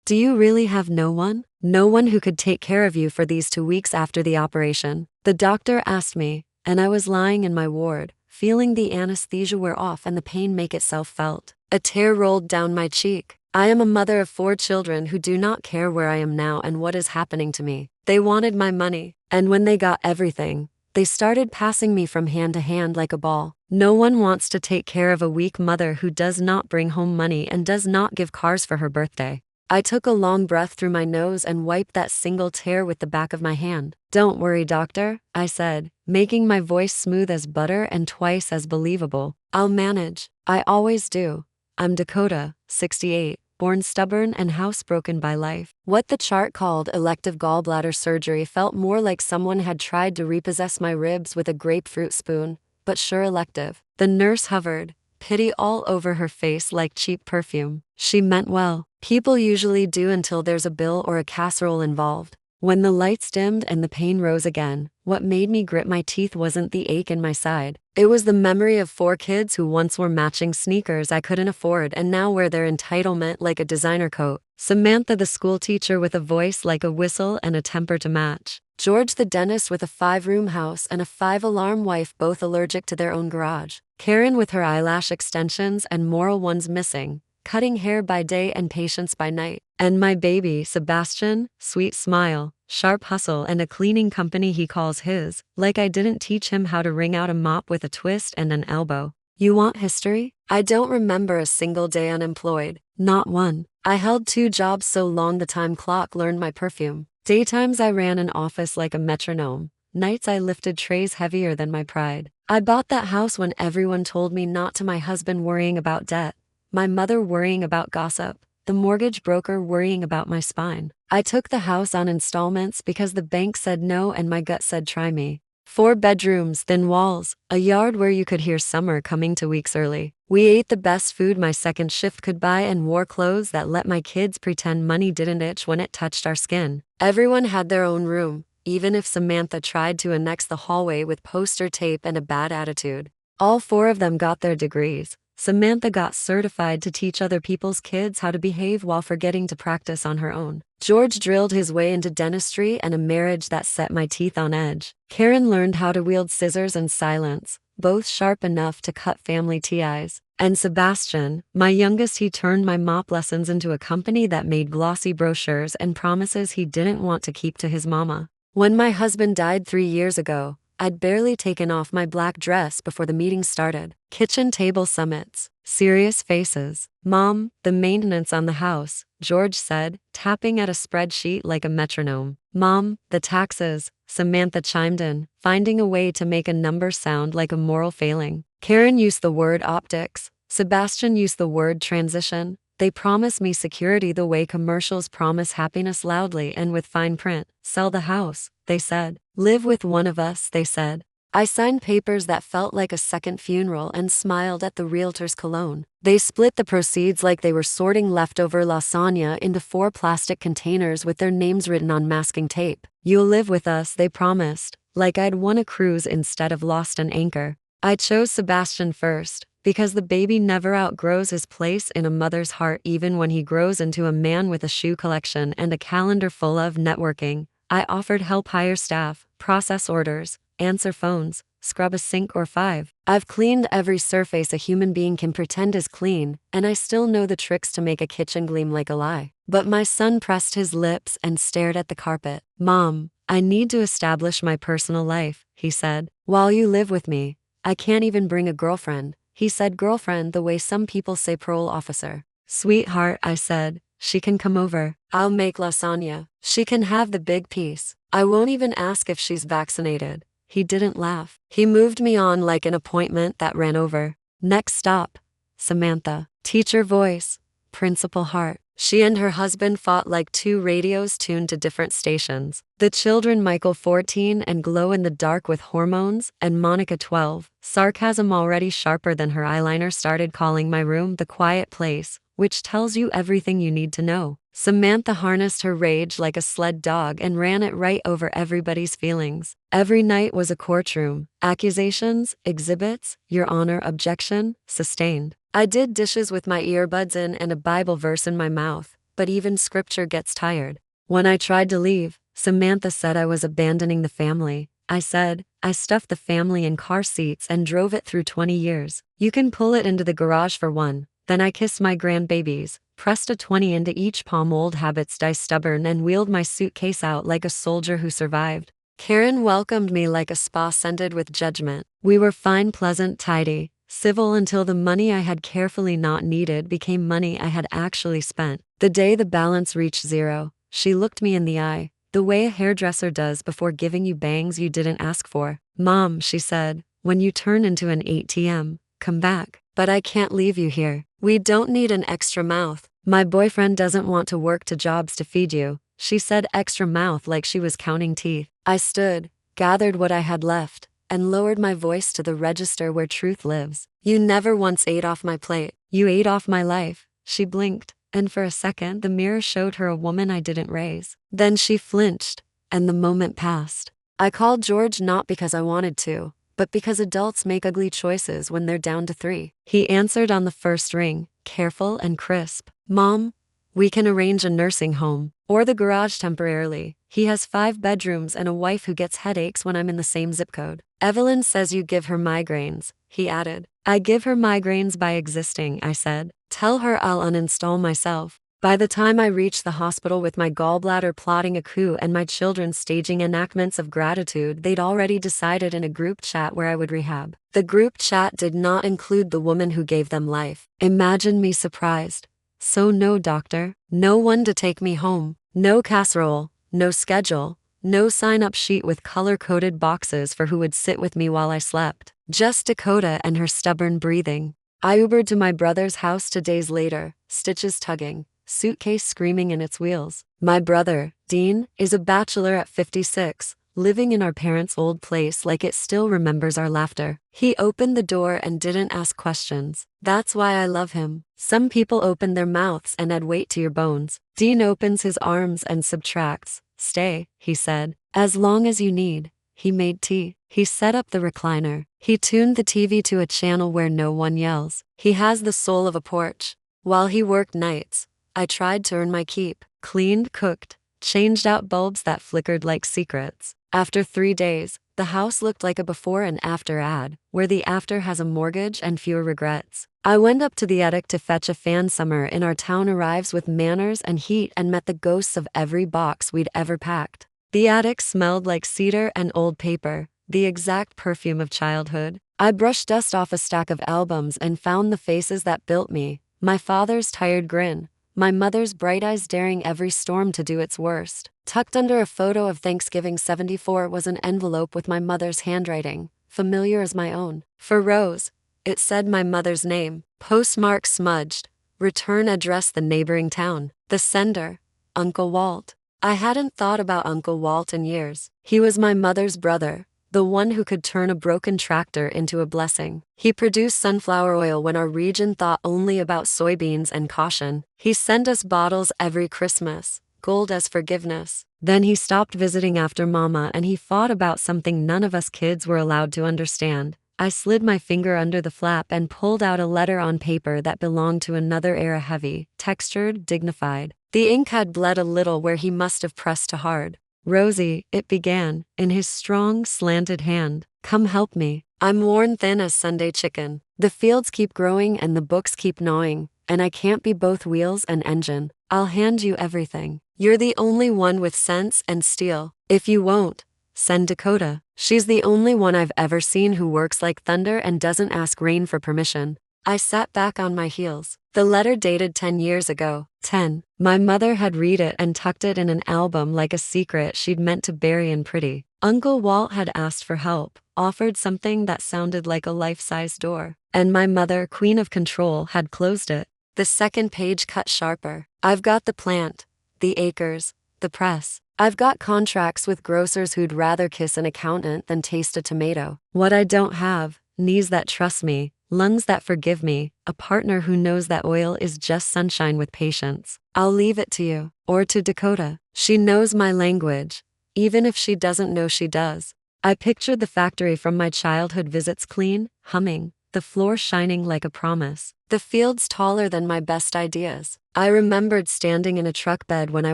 Do you really have no one? No one who could take care of you for these 2 weeks after the operation? The doctor asked me, and I was lying in my ward, feeling the anesthesia wear off and the pain make itself felt. A tear rolled down my cheek. I am a mother of 4 children who do not care where I am now and what is happening to me. They wanted my money, and when they got everything, they started passing me from hand to hand like a ball. No one wants to take care of a weak mother who does not bring home money and does not give cars for her birthday. I took a long breath through my nose and wiped that single tear with the back of my hand. "Don't worry, doctor," I said, making my voice smooth as butter and twice as believable. "I'll manage. I always do. I'm Dakota, 68, born stubborn and housebroken by life." What the chart called elective gallbladder surgery felt more like someone had tried to repossess my ribs with a grapefruit spoon, but sure elective. The nurse hovered, pity all over her face like cheap perfume. She meant well. People usually do until there's a bill or a casserole involved. When the lights dimmed and the pain rose again, what made me grit my teeth wasn't the ache in my side. It was the memory of 4 kids who once wore matching sneakers I couldn't afford and now wear their entitlement like a designer coat. Samantha the school teacher with a voice like a whistle and a temper to match. George the dentist with a 5-room house and a 5-alarm wife both allergic to their own garage. Karen with her eyelash extensions and moral ones missing, cutting hair by day and patience by night. And my baby, Sebastian, sweet smile, sharp hustle and a cleaning company he calls his, like I didn't teach him how to wring out a mop with a twist and an elbow. You want history? I don't remember a single day unemployed. Not one. I held 2 jobs so long the time clock learned my perfume. Daytimes I ran an office like a metronome. Nights I lifted trays heavier than my pride. I bought that house when everyone told me not to, my husband worrying about debt, my mother worrying about gossip, the mortgage broker worrying about my spine. I took the house on installments because the bank said no and my gut said try me. 4 bedrooms, thin walls, a yard where you could hear summer coming 2 weeks early. We ate the best food my second shift could buy and wore clothes that let my kids pretend money didn't itch when it touched our skin. Everyone had their own room, even if Samantha tried to annex the hallway with poster tape and a bad attitude. All 4 of them got their degrees. Samantha got certified to teach other people's kids how to behave while forgetting to practice on her own. George drilled his way into dentistry and a marriage that set my teeth on edge. Karen learned how to wield scissors and silence, both sharp enough to cut family TIs. And Sebastian, my youngest, he turned my mop lessons into a company that made glossy brochures and promises he didn't want to keep to his mama. When my husband died 3 years ago, I'd barely taken off my black dress before the meeting started. Kitchen table summits, serious faces. "Mom, the maintenance on the house," George said, tapping at a spreadsheet like a metronome. "Mom, the taxes," Samantha chimed in, finding a way to make a number sound like a moral failing. Karen used the word optics. Sebastian used the word transition. They promise me security the way commercials promise happiness loudly and with fine print. "Sell the house," they said. "Live with one of us," they said. I signed papers that felt like a second funeral and smiled at the realtor's cologne. They split the proceeds like they were sorting leftover lasagna into 4 plastic containers with their names written on masking tape. "You'll live with us," they promised, like I'd won a cruise instead of lost an anchor. I chose Sebastian first, because the baby never outgrows his place in a mother's heart even when he grows into a man with a shoe collection and a calendar full of networking. I offered help hire staff, process orders, answer phones, scrub a sink or 5. I've cleaned every surface a human being can pretend is clean, and I still know the tricks to make a kitchen gleam like a lie. But my son pressed his lips and stared at the carpet. "Mom, I need to establish my personal life," he said. "While you live with me, I can't even bring a girlfriend." He said girlfriend the way some people say parole officer. "Sweetheart," I said, "she can come over. I'll make lasagna. She can have the big piece. I won't even ask if she's vaccinated." He didn't laugh. He moved me on like an appointment that ran over. "Next stop, Samantha." Teacher voice, principal heart. She and her husband fought like 2 radios tuned to different stations. The children, Michael 14 and glow in the dark with hormones, and Monica 12, sarcasm already sharper than her eyeliner, started calling my room the quiet place, which tells you everything you need to know. Samantha harnessed her rage like a sled dog and ran it right over everybody's feelings. Every night was a courtroom. Accusations, exhibits, Your Honor, objection, sustained. I did dishes with my earbuds in and a Bible verse in my mouth, but even scripture gets tired. When I tried to leave, Samantha said I was abandoning the family. I said, I stuffed the family in car seats and drove it through 20 years. You can pull it into the garage for one. Then I kissed my grandbabies, pressed a 20 into each palm. Old habits die stubborn, and wheeled my suitcase out like a soldier who survived. Karen welcomed me like a spa scented with judgment. We were fine, pleasant, tidy, civil until the money I had carefully not needed became money I had actually spent. The day the balance reached zero, she looked me in the eye, the way a hairdresser does before giving you bangs you didn't ask for. Mom, she said, when you turn into an ATM, come back. But I can't leave you here. We don't need an extra mouth. My boyfriend doesn't want to work 2 jobs to feed you. She said extra mouth like she was counting teeth. I stood, gathered what I had left, and lowered my voice to the register where truth lives. You never once ate off my plate. You ate off my life. She blinked, and for a second the mirror showed her a woman I didn't raise. Then she flinched, and the moment passed. I called George not because I wanted to, but because adults make ugly choices when they're down to 3. He answered on the first ring, careful and crisp. Mom, we can arrange a nursing home, or the garage temporarily. He has 5 bedrooms and a wife who gets headaches when I'm in the same zip code. Evelyn says you give her migraines, he added. I give her migraines by existing, I said. Tell her I'll uninstall myself. By the time I reached the hospital with my gallbladder plotting a coup and my children staging enactments of gratitude, they'd already decided in a group chat where I would rehab. The group chat did not include the woman who gave them life. Imagine me surprised. So no doctor, no one to take me home, no casserole, no schedule, no sign-up sheet with color-coded boxes for who would sit with me while I slept. Just Dakota and her stubborn breathing. I Ubered to my brother's house 2 days later, stitches tugging, suitcase screaming in its wheels. My brother, Dean, is a bachelor at 56, living in our parents' old place like it still remembers our laughter. He opened the door and didn't ask questions. That's why I love him. Some people open their mouths and add weight to your bones. Dean opens his arms and subtracts. Stay, he said. As long as you need. He made tea. He set up the recliner. He tuned the TV to a channel where no one yells. He has the soul of a porch. While he worked nights, I tried to earn my keep. Cleaned, cooked, changed out bulbs that flickered like secrets. After 3 days, the house looked like a before and after ad, where the after has a mortgage and fewer regrets. I went up to the attic to fetch a fan. Summer in our town arrives with manners and heat and met the ghosts of every box we'd ever packed. The attic smelled like cedar and old paper, the exact perfume of childhood. I brushed dust off a stack of albums and found the faces that built me. My father's tired grin, my mother's bright eyes daring every storm to do its worst. Tucked under a photo of Thanksgiving '74 was an envelope with my mother's handwriting, familiar as my own. For Rose, it said my mother's name, postmark smudged, return address the neighboring town. The sender, Uncle Walt. I hadn't thought about Uncle Walt in years. He was my mother's brother, the one who could turn a broken tractor into a blessing. He produced sunflower oil when our region thought only about soybeans and caution. He sent us bottles every Christmas, gold as forgiveness. Then he stopped visiting after Mama and he fought about something none of us kids were allowed to understand. I slid my finger under the flap and pulled out a letter on paper that belonged to another era, heavy, textured, dignified. The ink had bled a little where he must have pressed too hard. Rosie, it began, in his strong, slanted hand. Come help me. I'm worn thin as Sunday chicken. The fields keep growing and the books keep gnawing, and I can't be both wheels and engine. I'll hand you everything. You're the only one with sense and steel. If you won't, send Dakota. She's the only one I've ever seen who works like thunder and doesn't ask rain for permission. I sat back on my heels. The letter dated 10 years ago. 10. My mother had read it and tucked it in an album like a secret she'd meant to bury in pretty. Uncle Walt had asked for help, offered something that sounded like a life-size door. And my mother, queen of control, had closed it. The second page cut sharper. I've got the plant, the acres, the press. I've got contracts with grocers who'd rather kiss an accountant than taste a tomato. What I don't have, knees that trust me, lungs that forgive me, a partner who knows that oil is just sunshine with patience. I'll leave it to you, or to Dakota. She knows my language, even if she doesn't know she does. I pictured the factory from my childhood visits, clean, humming, the floor shining like a promise, the fields taller than my best ideas. I remembered standing in a truck bed when I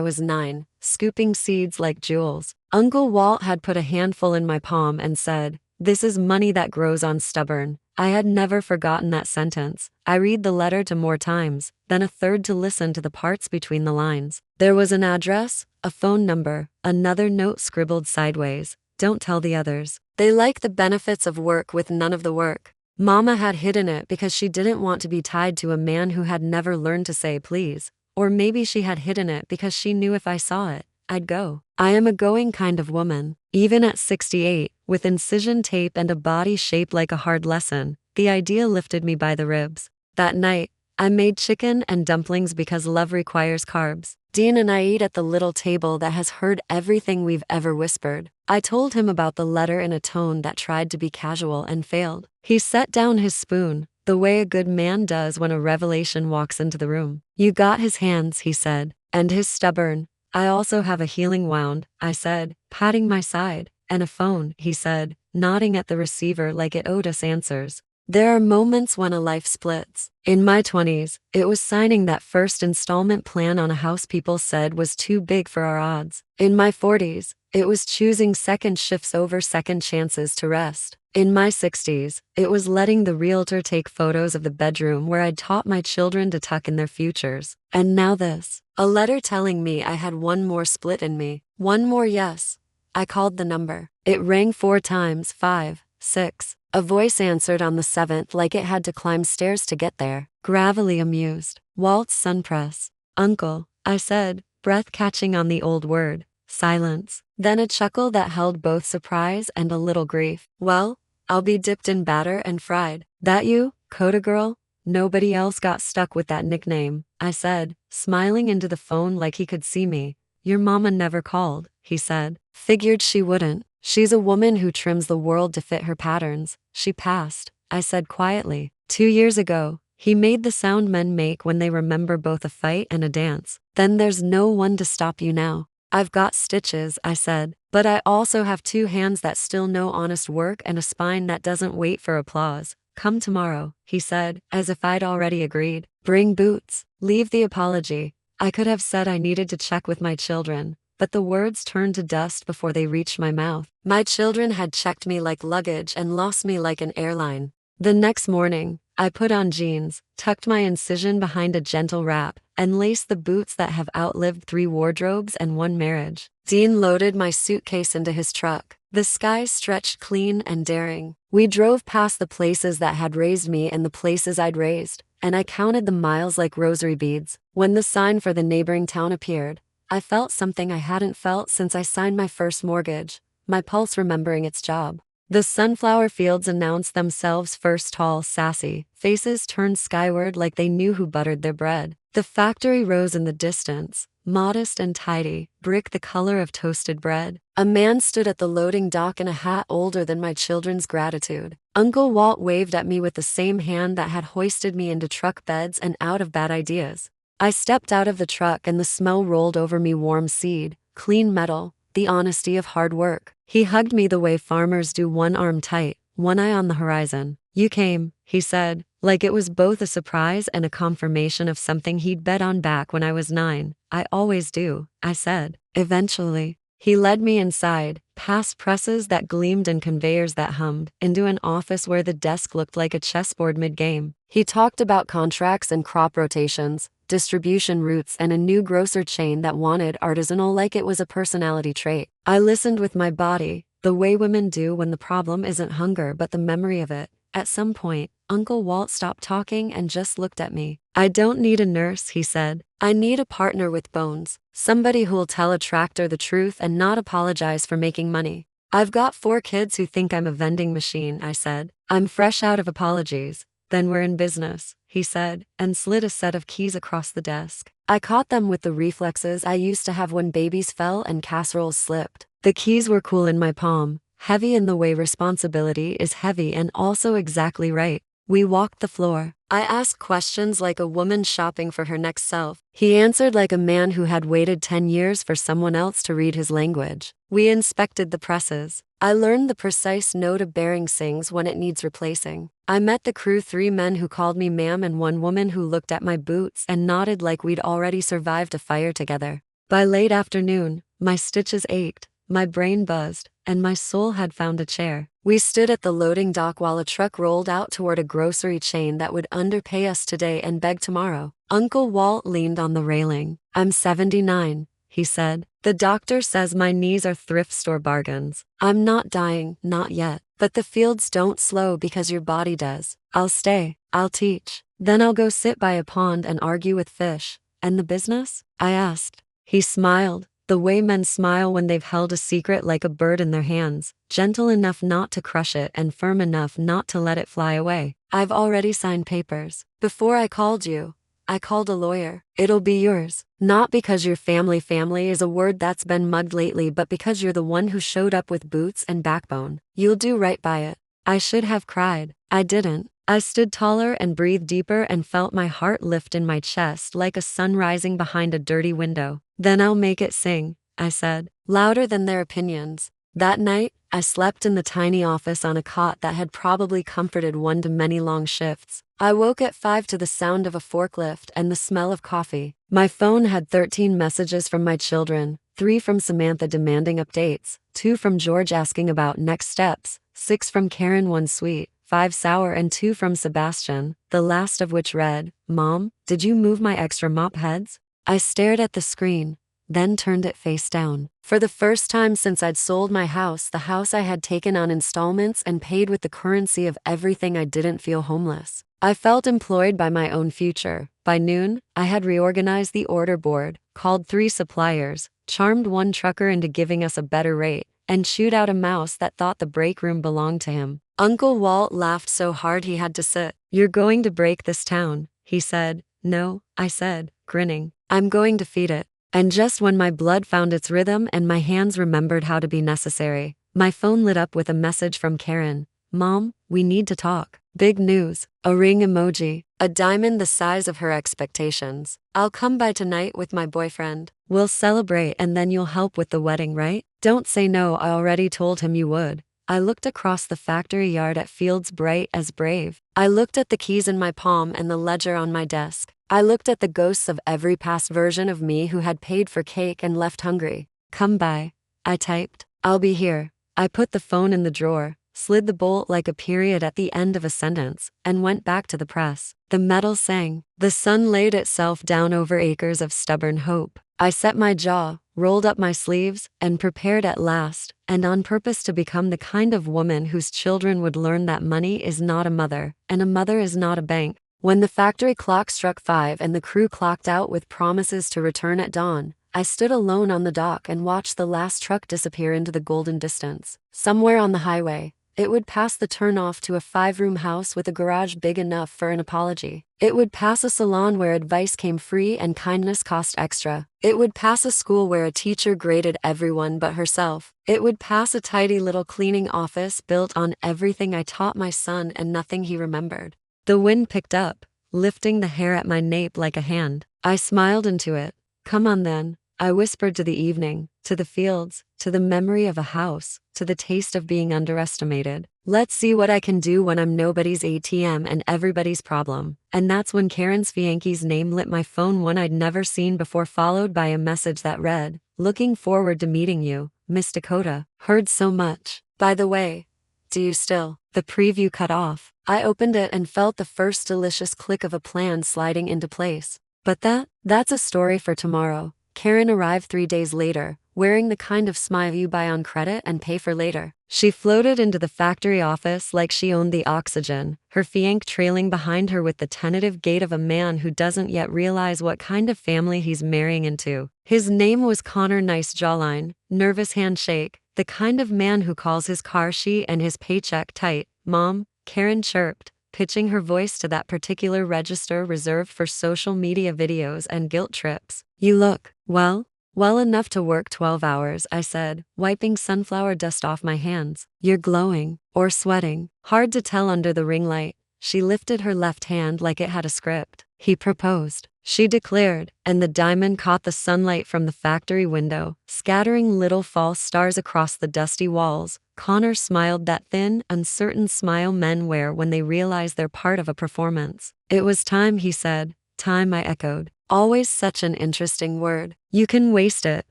was 9, scooping seeds like jewels. Uncle Walt had put a handful in my palm and said, "This is money that grows on stubborn." I had never forgotten that sentence. I read the letter to more times, then a third to listen to the parts between the lines. There was an address, a phone number, another note scribbled sideways. "Don't tell the others. They like the benefits of work with none of the work." Mama had hidden it because she didn't want to be tied to a man who had never learned to say please. Or maybe she had hidden it because she knew if I saw it, I'd go. I am a going kind of woman. Even at 68, with incision tape and a body shaped like a hard lesson, the idea lifted me by the ribs. That night, I made chicken and dumplings because love requires carbs. Dean and I ate at the little table that has heard everything we've ever whispered. I told him about the letter in a tone that tried to be casual and failed. He set down his spoon, the way a good man does when a revelation walks into the room. "You got his hands," he said, "and his stubborn. I also have a healing wound," I said, patting my side. "And a phone," he said, nodding at the receiver like it owed us answers. There are moments when a life splits. In my 20s, it was signing that first installment plan on a house people said was too big for our odds. In my 40s, it was choosing second shifts over second chances to rest. In my 60s, it was letting the realtor take photos of the bedroom where I'd taught my children to tuck in their futures. And now this. A letter telling me I had one more split in me. One more yes. I called the number. It rang 4 times, 5, 6. A voice answered on the 7th like it had to climb stairs to get there. Gravelly amused. "Walt's Sunpress." "Uncle," I said, breath catching on the old word. Silence. Then a chuckle that held both surprise and a little grief. "Well, I'll be dipped in batter and fried." "That you, Coda girl?" "Nobody else got stuck with that nickname," I said, smiling into the phone like he could see me. "Your mama never called," he said. "Figured she wouldn't. She's a woman who trims the world to fit her patterns. She passed," I said quietly. 2 years ago. He made the sound men make when they remember both a fight and a dance. "Then there's no one to stop you now." "I've got stitches," I said, "but I also have 2 hands that still know honest work and a spine that doesn't wait for applause." "Come tomorrow," he said, as if I'd already agreed. "Bring boots. Leave the apology." I could have said I needed to check with my children, but the words turned to dust before they reached my mouth. My children had checked me like luggage and lost me like an airline. The next morning, I put on jeans, tucked my incision behind a gentle wrap, and laced the boots that have outlived 3 wardrobes and 1 marriage. Dean loaded my suitcase into his truck. The sky stretched clean and daring. We drove past the places that had raised me and the places I'd raised, and I counted the miles like rosary beads. When the sign for the neighboring town appeared, I felt something I hadn't felt since I signed my first mortgage, my pulse remembering its job. The sunflower fields announced themselves first, tall, sassy. Faces turned skyward like they knew who buttered their bread. The factory rose in the distance, modest and tidy, brick the color of toasted bread. A man stood at the loading dock in a hat older than my children's gratitude. Uncle Walt waved at me with the same hand that had hoisted me into truck beds and out of bad ideas. I stepped out of the truck and the smell rolled over me, warm seed, clean metal, the honesty of hard work. He hugged me the way farmers do, one arm tight, one eye on the horizon. "You came," he said, like it was both a surprise and a confirmation of something he'd bet on back when I was 9. "I always do," I said. "Eventually." He led me inside, past presses that gleamed and conveyors that hummed, into an office where the desk looked like a chessboard mid-game. He talked about contracts and crop rotations, distribution routes, and a new grocer chain that wanted artisanal like it was a personality trait. I listened with my body, the way women do when the problem isn't hunger but the memory of it. At some point, Uncle Walt stopped talking and just looked at me. "I don't need a nurse," he said. "I need a partner with bones. Somebody who'll tell a tractor the truth and not apologize for making money." "I've got 4 kids who think I'm a vending machine," I said. "I'm fresh out of apologies." "Then we're in business," he said, and slid a set of keys across the desk. I caught them with the reflexes I used to have when babies fell and casseroles slipped. The keys were cool in my palm, heavy in the way responsibility is heavy and also exactly right. We walked the floor. I asked questions like a woman shopping for her next self. He answered like a man who had waited 10 years for someone else to read his language. We inspected the presses. I learned the precise note a bearing sings when it needs replacing. I met the crew, 3 men who called me ma'am and 1 woman who looked at my boots and nodded like we'd already survived a fire together. By late afternoon, my stitches ached, my brain buzzed, and my soul had found a chair. We stood at the loading dock while a truck rolled out toward a grocery chain that would underpay us today and beg tomorrow. Uncle Walt leaned on the railing. "I'm 79, he said. "The doctor says my knees are thrift store bargains. I'm not dying, not yet. But the fields don't slow because your body does. I'll stay, I'll teach. Then I'll go sit by a pond and argue with fish. And the business?" I asked. He smiled, the way men smile when they've held a secret like a bird in their hands, gentle enough not to crush it and firm enough not to let it fly away. "I've already signed papers. Before I called you, I called a lawyer. It'll be yours. Not because your family is a word that's been mugged lately, but because you're the one who showed up with boots and backbone. You'll do right by it." I should have cried. I didn't. I stood taller and breathed deeper and felt my heart lift in my chest like a sun rising behind a dirty window. "Then I'll make it sing," I said, louder than their opinions. That night, I slept in the tiny office on a cot that had probably comforted one to many long shifts. I woke at 5 to the sound of a forklift and the smell of coffee. My phone had 13 messages from my children, 3 from Samantha demanding updates, 2 from George asking about next steps, 6 from Karen, 1 sweet, 5 sour, and 2 from Sebastian, the last of which read, "Mom, did you move my extra mop heads?" I stared at the screen, then turned it face down. For the first time since I'd sold my house, the house I had taken on installments and paid with the currency of everything, I didn't feel homeless. I felt employed by my own future. By noon, I had reorganized the order board, called 3 suppliers, charmed 1 trucker into giving us a better rate, and chewed out a mouse that thought the break room belonged to him. Uncle Walt laughed so hard he had to sit. "You're going to break this town," he said. "No," I said, grinning. "I'm going to feed it." And just when my blood found its rhythm and my hands remembered how to be necessary, my phone lit up with a message from Karen. "Mom, we need to talk." Big news. A ring emoji. A diamond the size of her expectations. "I'll come by tonight with my boyfriend. We'll celebrate and then you'll help with the wedding, right?" "Don't say no, I already told him you would." I looked across the factory yard at fields bright as brave. I looked at the keys in my palm and the ledger on my desk. I looked at the ghosts of every past version of me who had paid for cake and left hungry. "Come by," I typed. "I'll be here." I put the phone in the drawer, slid the bolt like a period at the end of a sentence, and went back to the press. The metal sang. The sun laid itself down over acres of stubborn hope. I set my jaw, rolled up my sleeves, and prepared at last, and on purpose, to become the kind of woman whose children would learn that money is not a mother, and a mother is not a bank. When the factory clock struck 5 and the crew clocked out with promises to return at dawn, I stood alone on the dock and watched the last truck disappear into the golden distance. Somewhere on the highway, it would pass the turnoff to a 5-room house with a garage big enough for an apology. It would pass a salon where advice came free and kindness cost extra. It would pass a school where a teacher graded everyone but herself. It would pass a tidy little cleaning office built on everything I taught my son and nothing he remembered. The wind picked up, lifting the hair at my nape like a hand. I smiled into it. "Come on then," I whispered to the evening, to the fields, to the memory of a house, to the taste of being underestimated. "Let's see what I can do when I'm nobody's ATM and everybody's problem." And that's when Karen Svianki's name lit my phone, one I'd never seen before, followed by a message that read, "Looking forward to meeting you, Miss Dakota. Heard so much. By the way, do you still?" The preview cut off. I opened it and felt the first delicious click of a plan sliding into place. But that's a story for tomorrow. Karen arrived 3 days later, wearing the kind of smile you buy on credit and pay for later. She floated into the factory office like she owned the oxygen, her fiancé trailing behind her with the tentative gait of a man who doesn't yet realize what kind of family he's marrying into. His name was Connor. Nice jawline, nervous handshake, the kind of man who calls his car sheet and his paycheck tight. "Mom," Karen chirped, pitching her voice to that particular register reserved for social media videos and guilt trips. "You look, well enough to work 12 hours, I said, wiping sunflower dust off my hands. "You're glowing, or sweating. Hard to tell under the ring light." She lifted her left hand like it had a script. "He proposed." she declared, and the diamond caught the sunlight from the factory window, scattering little false stars across the dusty walls. Connor smiled that thin, uncertain smile men wear when they realize they're part of a performance. It was time, he said. Time, I echoed. Always such an interesting word. You can waste it,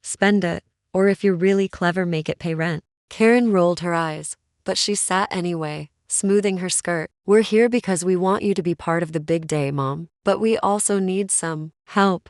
spend it, or if you're really clever, make it pay rent. Karen rolled her eyes, but she sat anyway, smoothing her skirt. We're here because we want you to be part of the big day, Mom. But we also need some help.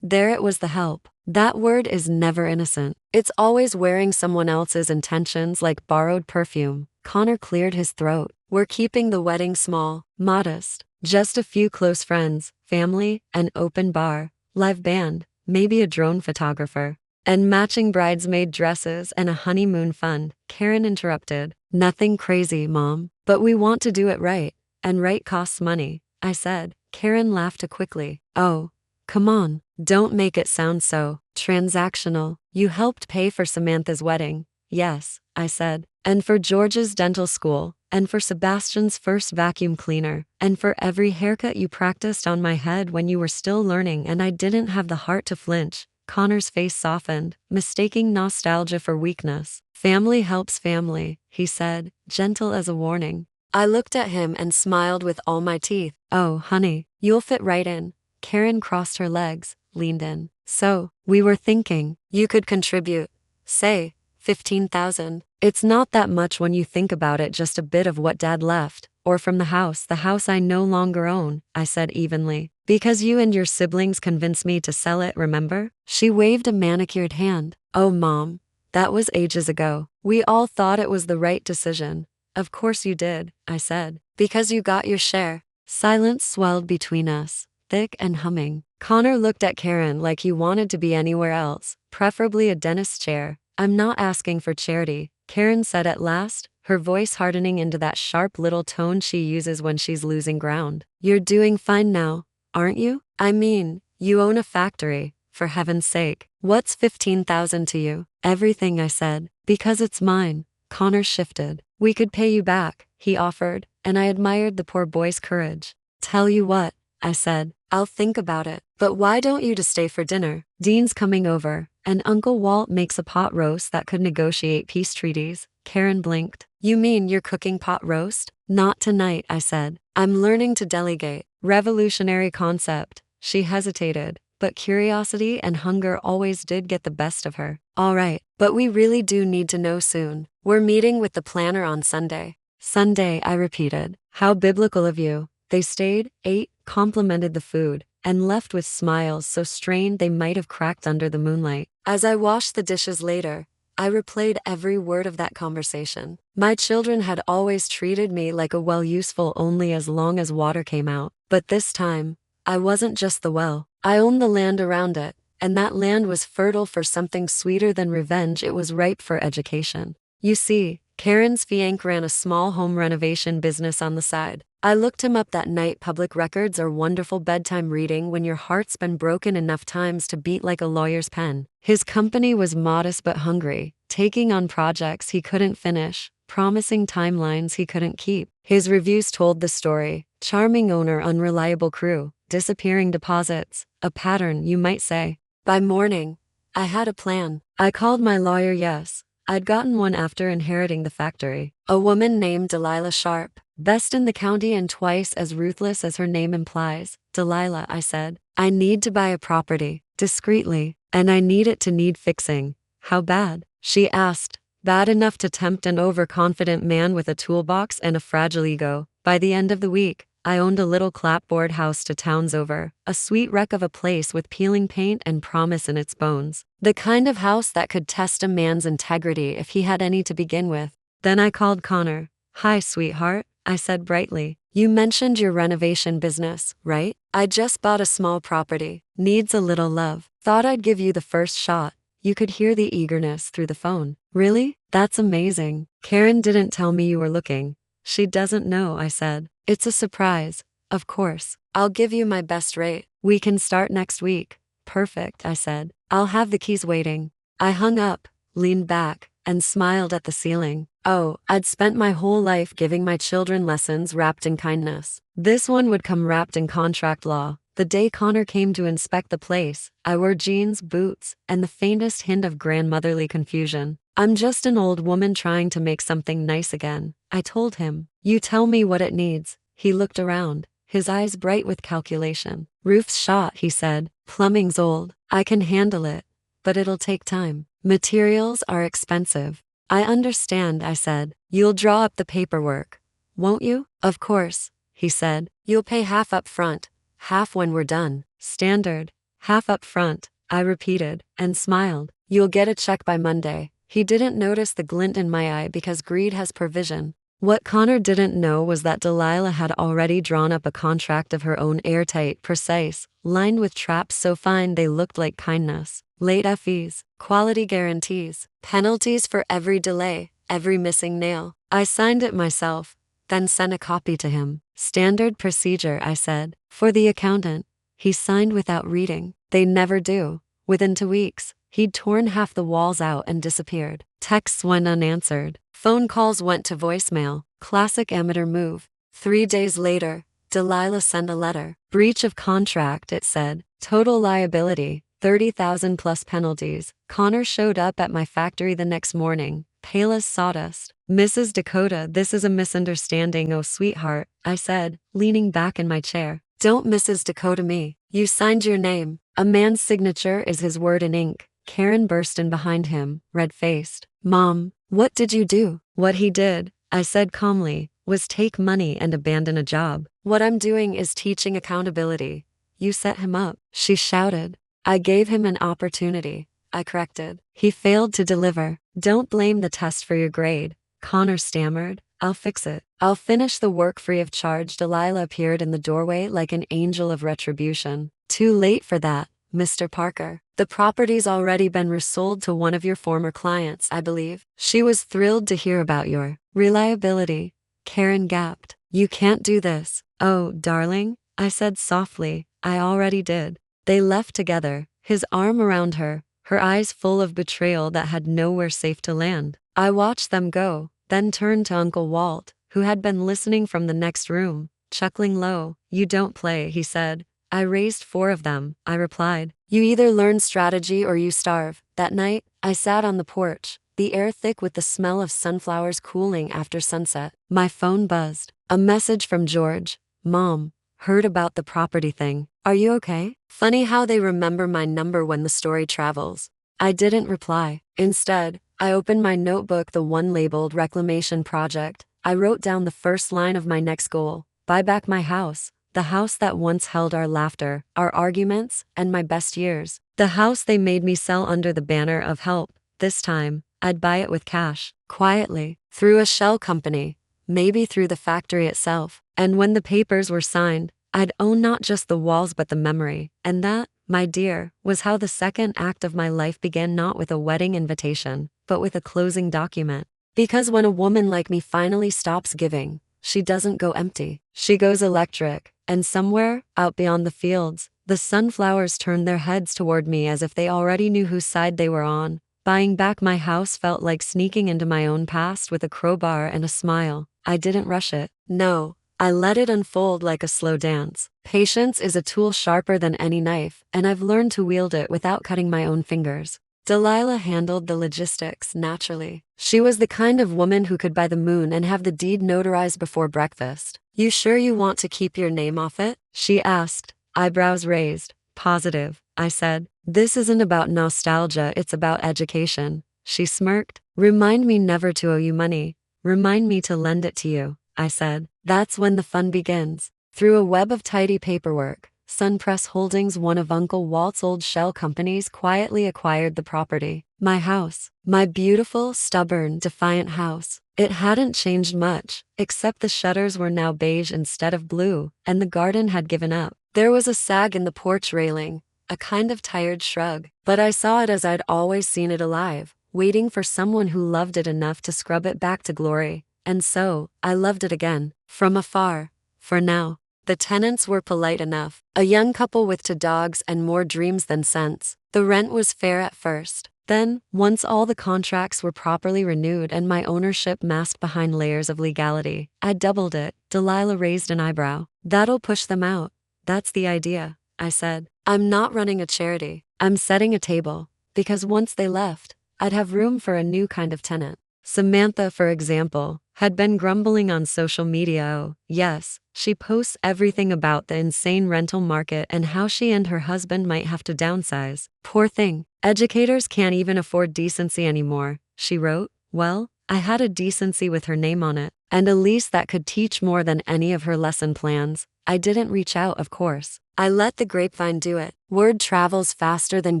There it was, the help. That word is never innocent. It's always wearing someone else's intentions like borrowed perfume. Connor cleared his throat. We're keeping the wedding small, modest. Just a few close friends, family, an open bar, live band, maybe a drone photographer, and matching bridesmaid dresses and a honeymoon fund. Karen interrupted. Nothing crazy, Mom. But we want to do it right. And right costs money, I said. Karen laughed quickly. Oh, come on. Don't make it sound so transactional. You helped pay for Samantha's wedding. Yes, I said. And for George's dental school. And for Sebastian's first vacuum cleaner. And for every haircut you practiced on my head when you were still learning and I didn't have the heart to flinch. Connor's face softened, mistaking nostalgia for weakness. Family helps family, he said, gentle as a warning. I looked at him and smiled with all my teeth. Oh, honey, you'll fit right in. Karen crossed her legs, leaned in. So, we were thinking, you could contribute, say, 15,000. It's not that much when you think about it, just a bit of what Dad left, or from the house I no longer own, I said evenly. Because you and your siblings convinced me to sell it, remember? She waved a manicured hand. Oh, Mom, that was ages ago. We all thought it was the right decision. Of course you did, I said. Because you got your share. Silence swelled between us, thick and humming. Connor looked at Karen like he wanted to be anywhere else, preferably a dentist's chair. I'm not asking for charity, Karen said at last, her voice hardening into that sharp little tone she uses when she's losing ground. You're doing fine now, aren't you? I mean, you own a factory, for heaven's sake. What's 15,000 to you? Everything, I said. Because it's mine. Connor shifted. We could pay you back, he offered, and I admired the poor boy's courage. Tell you what, I said, I'll think about it. But why don't you just stay for dinner? Dean's coming over, and Uncle Walt makes a pot roast that could negotiate peace treaties. Karen blinked. You mean you're cooking pot roast? Not tonight, I said. I'm learning to delegate. Revolutionary concept. She hesitated, but curiosity and hunger always did get the best of her. All right, but we really do need to know soon. We're meeting with the planner on Sunday. Sunday, I repeated. How biblical of you. They stayed, ate, complimented the food, and left with smiles so strained they might have cracked under the moonlight. As I washed the dishes later, I replayed every word of that conversation. My children had always treated me like a well, useful only as long as water came out. But this time, I wasn't just the well. I owned the land around it, and that land was fertile for something sweeter than revenge. It was ripe for education. You see, Karen's fiancé ran a small home renovation business on the side. I looked him up that night. Public records are wonderful bedtime reading when your heart's been broken enough times to beat like a lawyer's pen. His company was modest but hungry, taking on projects he couldn't finish, promising timelines he couldn't keep. His reviews told the story. Charming owner, unreliable crew, disappearing deposits, a pattern, you might say. By morning, I had a plan. I called my lawyer. Yes, I'd gotten one after inheriting the factory. A woman named Delilah Sharp. Best in the county and twice as ruthless as her name implies. Delilah, I said, I need to buy a property, discreetly, and I need it to need fixing. How bad? She asked. Bad enough to tempt an overconfident man with a toolbox and a fragile ego. By the end of the week, I owned a little clapboard house to towns over, a sweet wreck of a place with peeling paint and promise in its bones. The kind of house that could test a man's integrity if he had any to begin with. Then I called Connor. Hi, sweetheart, I said brightly. You mentioned your renovation business, right? I just bought a small property. Needs a little love. Thought I'd give you the first shot. You could hear the eagerness through the phone. Really? That's amazing. Karen didn't tell me you were looking. She doesn't know, I said. It's a surprise. Of course. I'll give you my best rate. We can start next week. Perfect, I said. I'll have the keys waiting. I hung up, leaned back, and smiled at the ceiling. Oh, I'd spent my whole life giving my children lessons wrapped in kindness. This one would come wrapped in contract law. The day Connor came to inspect the place, I wore jeans, boots, and the faintest hint of grandmotherly confusion. "I'm just an old woman trying to make something nice again," I told him. "You tell me what it needs." He looked around, his eyes bright with calculation. "Roof's shot," he said. "Plumbing's old. I can handle it, but it'll take time. Materials are expensive." "I understand," I said. "You'll draw up the paperwork, won't you?" "Of course," he said. "You'll pay half up front, half when we're done." "Standard. Half up front," I repeated, and smiled. "You'll get a check by Monday." He didn't notice the glint in my eye because greed has provision. What Connor didn't know was that Delilah had already drawn up a contract of her own, airtight, precise, lined with traps so fine they looked like kindness. Late fees, quality guarantees, penalties for every delay, every missing nail. I signed it myself, then sent a copy to him. "Standard procedure," I said. "For the accountant." He signed without reading. They never do. Within 2 weeks, he'd torn half the walls out and disappeared. Texts went unanswered. Phone calls went to voicemail. Classic amateur move. 3 days later, Delilah sent a letter. "Breach of contract," it said. "Total liability, 30,000 plus penalties." Connor showed up at my factory the next morning, pale as sawdust. "Mrs. Dakota, this is a misunderstanding, oh sweetheart," I said, leaning back in my chair. "Don't Mrs. Dakota me. You signed your name. A man's signature is his word in ink." Karen burst in behind him, red-faced. "Mom, what did you do?" "What he did," I said calmly, "was take money and abandon a job. What I'm doing is teaching accountability. You set him up." She shouted. "I gave him an opportunity," I corrected. "He failed to deliver." "Don't blame the test for your grade," Connor stammered. "I'll fix it. I'll finish the work free of charge." Delilah appeared in the doorway like an angel of retribution. "Too late for that, Mr. Parker. The property's already been resold to one of your former clients, I believe." "She was thrilled to hear about your reliability," Karen gasped. "You can't do this." "Oh, darling," I said softly, "I already did." They left together, his arm around her eyes full of betrayal that had nowhere safe to land. I watched them go, then turned to Uncle Walt, who had been listening from the next room, chuckling low. "You don't play," he said. "I raised 4 of them," I replied. "You either learn strategy or you starve." That night, I sat on the porch, the air thick with the smell of sunflowers cooling after sunset. My phone buzzed. A message from George. "Mom, heard about the property thing. Are you okay?" Funny how they remember my number when the story travels. I didn't reply. Instead, I opened my notebook, the one labeled Reclamation Project. I wrote down the first line of my next goal: buy back my house. The house that once held our laughter, our arguments, and my best years. The house they made me sell under the banner of help. This time, I'd buy it with cash, quietly, through a shell company, maybe through the factory itself. And when the papers were signed, I'd own not just the walls but the memory. And that, my dear, was how the second act of my life began, not with a wedding invitation, but with a closing document. Because when a woman like me finally stops giving, she doesn't go empty. She goes electric. And somewhere, out beyond the fields, the sunflowers turned their heads toward me as if they already knew whose side they were on. Buying back my house felt like sneaking into my own past with a crowbar and a smile. I didn't rush it. No, I let it unfold like a slow dance. Patience is a tool sharper than any knife, and I've learned to wield it without cutting my own fingers. Delilah handled the logistics naturally. She was the kind of woman who could buy the moon and have the deed notarized before breakfast. "You sure you want to keep your name off it?" she asked, eyebrows raised. "Positive," I said. "This isn't about nostalgia, it's about education." She smirked. "Remind me never to owe you money. Remind me to lend it to you," I said. "That's when the fun begins." Through a web of tidy paperwork, Sunpress Holdings, one of Uncle Walt's old shell companies, quietly acquired the property. My house. My beautiful, stubborn, defiant house. It hadn't changed much, except the shutters were now beige instead of blue, and the garden had given up. There was a sag in the porch railing, a kind of tired shrug, but I saw it as I'd always seen it, alive, waiting for someone who loved it enough to scrub it back to glory. And so, I loved it again, from afar. For now. The tenants were polite enough, a young couple with 2 dogs and more dreams than sense. The rent was fair at first. Then, once all the contracts were properly renewed and my ownership masked behind layers of legality, I doubled it. Delilah raised an eyebrow. "That'll push them out." "That's the idea," I said. I'm not running a charity. I'm setting a table. Because once they left, I'd have room for a new kind of tenant. Samantha, for example, had been grumbling on social media. Oh, yes, she posts everything about the insane rental market and how she and her husband might have to downsize. Poor thing. Educators can't even afford decency anymore, she wrote. Well, I had a decency with her name on it, and a lease that could teach more than any of her lesson plans. I didn't reach out, of course. I let the grapevine do it. Word travels faster than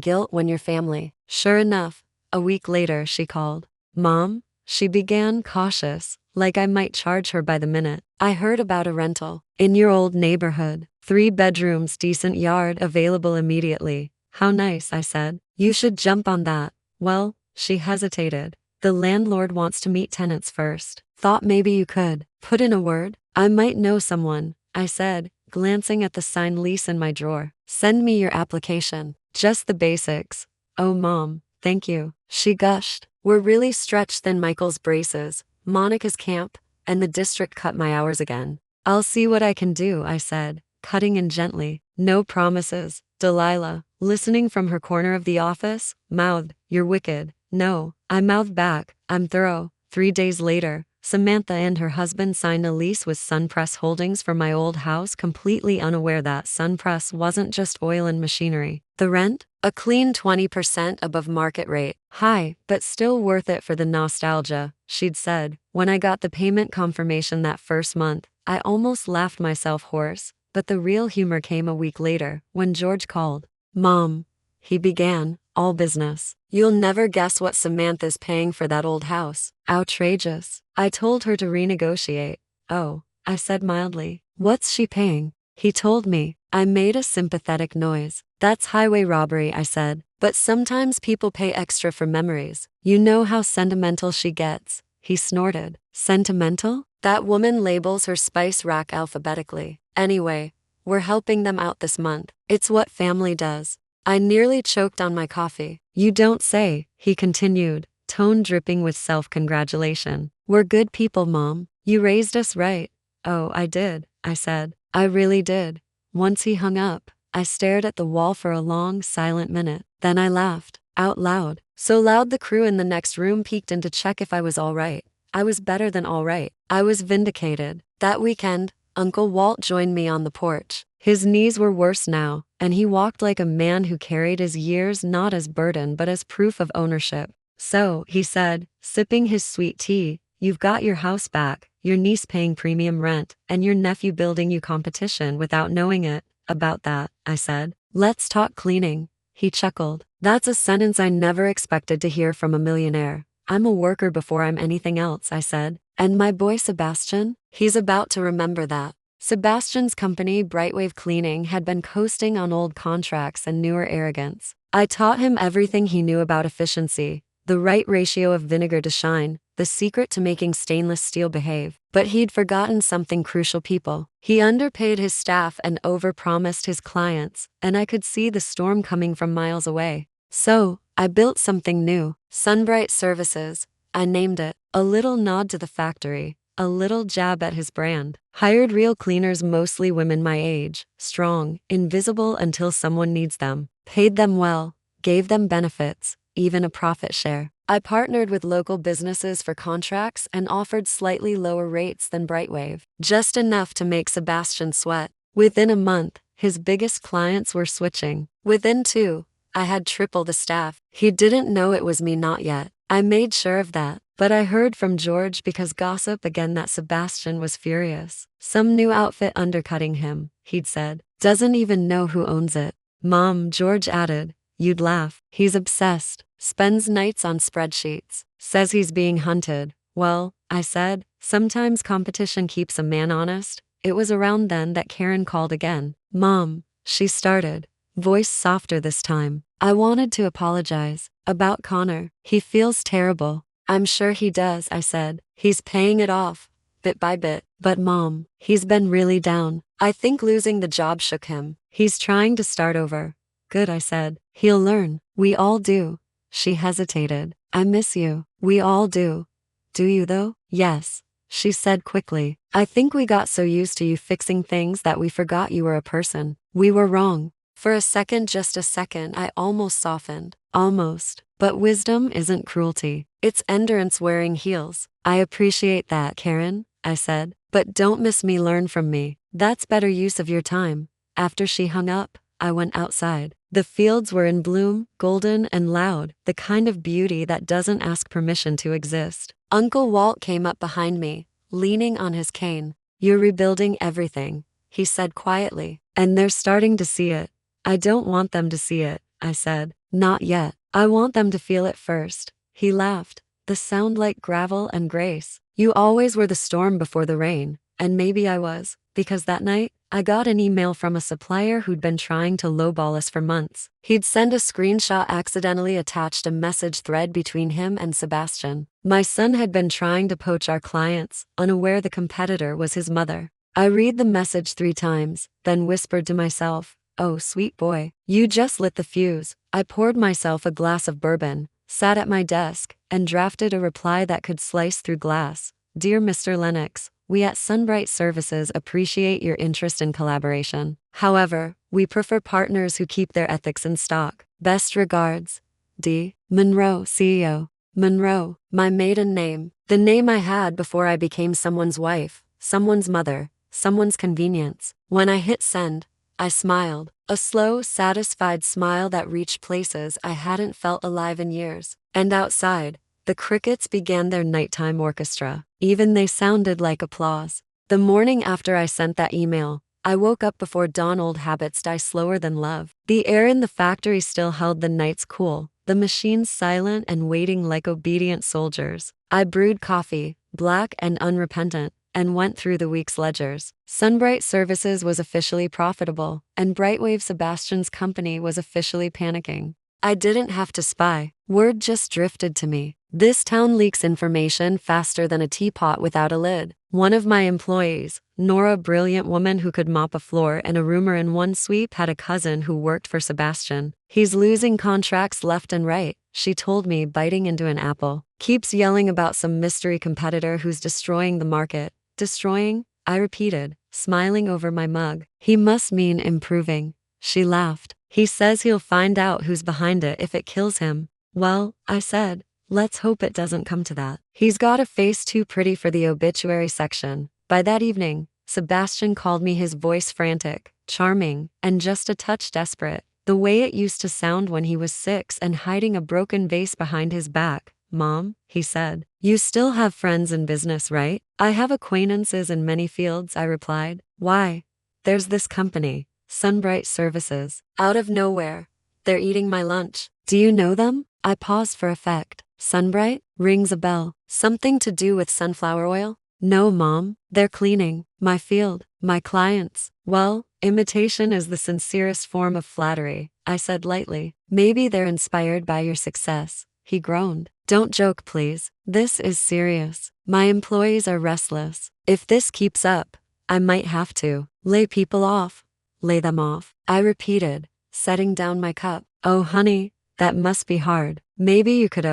guilt when you're family. Sure enough, a week later she called. Mom? She began, cautious, like I might charge her by the minute. I heard about a rental. In your old neighborhood. 3 bedrooms, decent yard, available immediately. How nice, I said. You should jump on that. Well, she hesitated. The landlord wants to meet tenants first. Thought maybe you could put in a word? I might know someone, I said, glancing at the signed lease in my drawer. Send me your application. Just the basics. Oh, Mom, thank you. She gushed. We're really stretched thin. Michael's braces, Monica's camp, and the district cut my hours again. I'll see what I can do, I said, cutting in gently. No promises. Delilah, listening from her corner of the office, mouthed, You're wicked. No, I mouthed back, I'm thorough. 3 days later, Samantha and her husband signed a lease with Sunpress Holdings for my old house, completely unaware that Sunpress wasn't just oil and machinery. The rent? A clean 20% above market rate. High, but still worth it for the nostalgia, she'd said. When I got the payment confirmation that first month, I almost laughed myself hoarse, but the real humor came a week later, when George called. Mom, he began, all business. You'll never guess what Samantha's paying for that old house. Outrageous. I told her to renegotiate. Oh, I said mildly. What's she paying? He told me. I made a sympathetic noise. That's highway robbery, I said. But sometimes people pay extra for memories. You know how sentimental she gets. He snorted. Sentimental? That woman labels her spice rack alphabetically. Anyway, we're helping them out this month. It's what family does. I nearly choked on my coffee. You don't say, he continued, tone dripping with self-congratulation. We're good people, Mom. You raised us right. Oh, I did, I said. I really did. Once he hung up, I stared at the wall for a long, silent minute. Then I laughed, out loud. So loud the crew in the next room peeked in to check if I was all right. I was better than all right. I was vindicated. That weekend, Uncle Walt joined me on the porch. His knees were worse now, and he walked like a man who carried his years not as burden but as proof of ownership. So, he said, sipping his sweet tea, you've got your house back, your niece paying premium rent, and your nephew building you competition without knowing it. About that, I said. Let's talk cleaning. He chuckled. That's a sentence I never expected to hear from a millionaire. I'm a worker before I'm anything else, I said. And my boy Sebastian? He's about to remember that. Sebastian's company, Brightwave Cleaning, had been coasting on old contracts and newer arrogance. I taught him everything he knew about efficiency, the right ratio of vinegar to shine, the secret to making stainless steel behave. But he'd forgotten something crucial: people. He underpaid his staff and overpromised his clients, and I could see the storm coming from miles away. So, I built something new, Sunbright Services. I named it. A little nod to the factory, a little jab at his brand. Hired real cleaners, mostly women my age, strong, invisible until someone needs them. Paid them well, gave them benefits, even a profit share. I partnered with local businesses for contracts and offered slightly lower rates than Brightwave, just enough to make Sebastian sweat. Within a month, his biggest clients were switching. Within 2, I had triple the staff. He didn't know it was me, not yet. I made sure of that. But I heard from George because gossip again that Sebastian was furious. Some new outfit undercutting him, he'd said. Doesn't even know who owns it. Mom, George added. You'd laugh. He's obsessed. Spends nights on spreadsheets. Says he's being hunted. Well, I said, sometimes competition keeps a man honest. It was around then that Karen called again. Mom, she started. Voice softer this time. I wanted to apologize. About Connor. He feels terrible. I'm sure he does, I said. He's paying it off, bit by bit. But Mom, he's been really down. I think losing the job shook him. He's trying to start over. Good, I said. He'll learn. We all do. She hesitated. I miss you. We all do. Do you though? Yes, she said quickly. I think we got so used to you fixing things that we forgot you were a person. We were wrong. For a second, just a second, I almost softened. Almost. But wisdom isn't cruelty. It's endurance wearing heels. I appreciate that, Karen, I said. But don't miss me, learn from me. That's better use of your time. After she hung up, I went outside. The fields were in bloom, golden and loud, the kind of beauty that doesn't ask permission to exist. Uncle Walt came up behind me, leaning on his cane. You're rebuilding everything, he said quietly. And they're starting to see it. I don't want them to see it, I said. Not yet. I want them to feel it first. He laughed, the sound like gravel and grace. You always were the storm before the rain, and maybe I was, because that night, I got an email from a supplier who'd been trying to lowball us for months. He'd send a screenshot, accidentally attached a message thread between him and Sebastian. My son had been trying to poach our clients, unaware the competitor was his mother. I read the message 3 times, then whispered to myself, oh, sweet boy, you just lit the fuse. I poured myself a glass of bourbon, sat at my desk, and drafted a reply that could slice through glass. Dear Mr. Lennox, we at Sunbright Services appreciate your interest in collaboration. However, we prefer partners who keep their ethics in stock. Best regards, D. Monroe, CEO. Monroe, my maiden name, the name I had before I became someone's wife, someone's mother, someone's convenience. When I hit send, I smiled, a slow, satisfied smile that reached places I hadn't felt alive in years. And outside, the crickets began their nighttime orchestra. Even they sounded like applause. The morning after I sent that email, I woke up before dawn. Old habits die slower than love. The air in the factory still held the nights cool, the machines silent and waiting like obedient soldiers. I brewed coffee, black and unrepentant, and went through the week's ledgers. Sunbright Services was officially profitable, and Brightwave Sebastian's company was officially panicking. I didn't have to spy. Word just drifted to me. This town leaks information faster than a teapot without a lid. One of my employees, Nora, a brilliant woman who could mop a floor and a rumor in one sweep, had a cousin who worked for Sebastian. He's losing contracts left and right, she told me, biting into an apple. Keeps yelling about some mystery competitor who's destroying the market. Destroying? I repeated, smiling over my mug. He must mean improving. She laughed. He says he'll find out who's behind it if it kills him. Well, I said, let's hope it doesn't come to that. He's got a face too pretty for the obituary section. By that evening, Sebastian called me, his voice frantic, charming, and just a touch desperate, the way it used to sound when he was 6 and hiding a broken vase behind his back. Mom, he said, you still have friends in business, right? I have acquaintances in many fields, I replied. Why? There's this company, Sunbright Services. Out of nowhere, they're eating my lunch. Do you know them? I paused for effect. Sunbright? Rings a bell. Something to do with sunflower oil? No, Mom. They're cleaning my field, my clients. Well, imitation is the sincerest form of flattery, I said lightly. Maybe they're inspired by your success. He groaned. Don't joke, please. This is serious. My employees are restless. If this keeps up, I might have to lay people off. Lay them off, I repeated, setting down my cup. Oh, honey, that must be hard. Maybe you could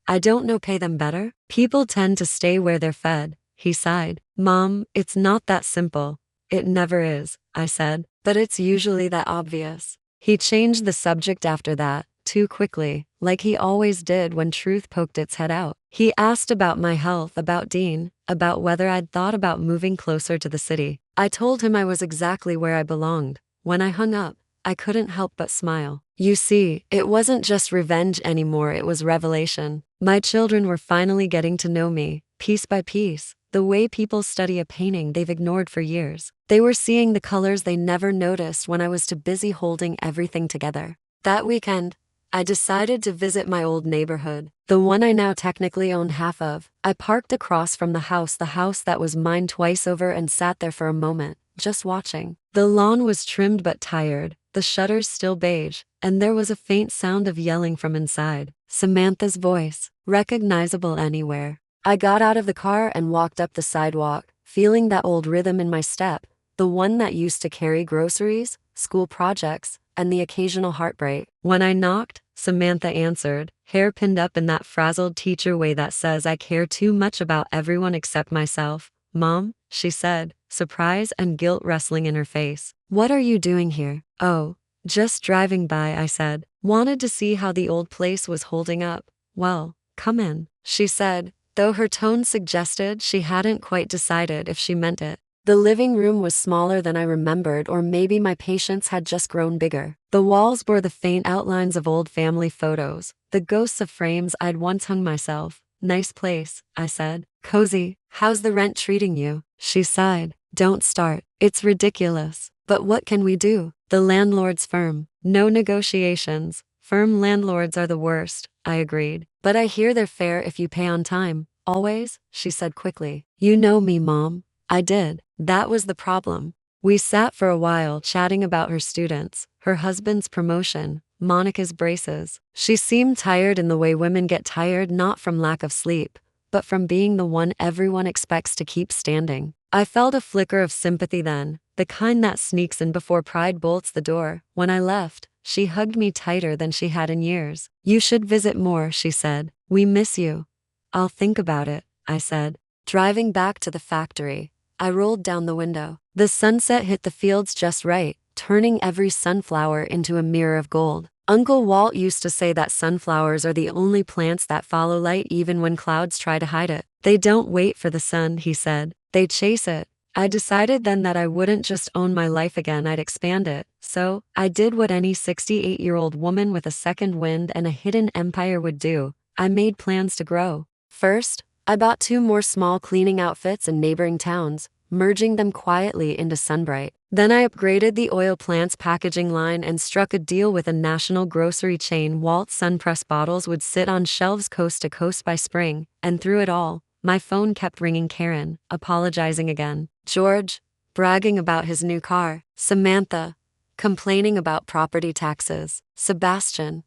I don't know, pay them better? People tend to stay where they're fed, he sighed. Mom, it's not that simple. It never is, I said, but it's usually that obvious. He changed the subject after that, too quickly, like he always did when truth poked its head out. He asked about my health, about Dean, about whether I'd thought about moving closer to the city. I told him I was exactly where I belonged. When I hung up, I couldn't help but smile. You see, it wasn't just revenge anymore, it was revelation. My children were finally getting to know me, piece by piece, the way people study a painting they've ignored for years. They were seeing the colors they never noticed when I was too busy holding everything together. That weekend, I decided to visit my old neighborhood, the one I now technically owned half of. I parked across from the house that was mine twice over, and sat there for a moment, just watching. The lawn was trimmed but tired, the shutters still beige, and there was a faint sound of yelling from inside. Samantha's voice, recognizable anywhere. I got out of the car and walked up the sidewalk, feeling that old rhythm in my step, the one that used to carry groceries, school projects, and the occasional heartbreak. When I knocked, Samantha answered, hair pinned up in that frazzled teacher way that says I care too much about everyone except myself. Mom, she said, surprise and guilt wrestling in her face. What are you doing here? Oh, Just driving by, I said. Wanted to see how the old place was holding up. Well, come in, she said, though her tone suggested she hadn't quite decided if she meant it. The living room was smaller than I remembered, or maybe my patience had just grown bigger. The walls bore the faint outlines of old family photos, the ghosts of frames I'd once hung myself. Nice place, I said. Cozy. How's the rent treating you? She sighed. Don't start. It's ridiculous. But what can we do? The landlord's firm. No negotiations. Firm landlords are the worst, I agreed. But I hear they're fair if you pay on time. Always, she said quickly. You know me, Mom. I did. That was the problem. We sat for a while chatting about her students, her husband's promotion, Monica's braces. She seemed tired in the way women get tired, not from lack of sleep, but from being the one everyone expects to keep standing. I felt a flicker of sympathy then, the kind that sneaks in before pride bolts the door. When I left, she hugged me tighter than she had in years. You should visit more, she said. We miss you. I'll think about it, I said. Driving back to the factory, I rolled down the window. The sunset hit the fields just right, turning every sunflower into a mirror of gold. Uncle Walt used to say that sunflowers are the only plants that follow light even when clouds try to hide it. They don't wait for the sun, he said. They chase it. I decided then that I wouldn't just own my life again, I'd expand it. So, I did what any 68-year-old woman with a second wind and a hidden empire would do. I made plans to grow. First, I bought 2 more small cleaning outfits in neighboring towns, merging them quietly into Sunbright. Then I upgraded the oil plant's packaging line and struck a deal with a national grocery chain. Walt's Sunpress bottles would sit on shelves coast to coast by spring, and through it all, my phone kept ringing. Karen, apologizing again. George, bragging about his new car. Samantha, complaining about property taxes. Sebastian,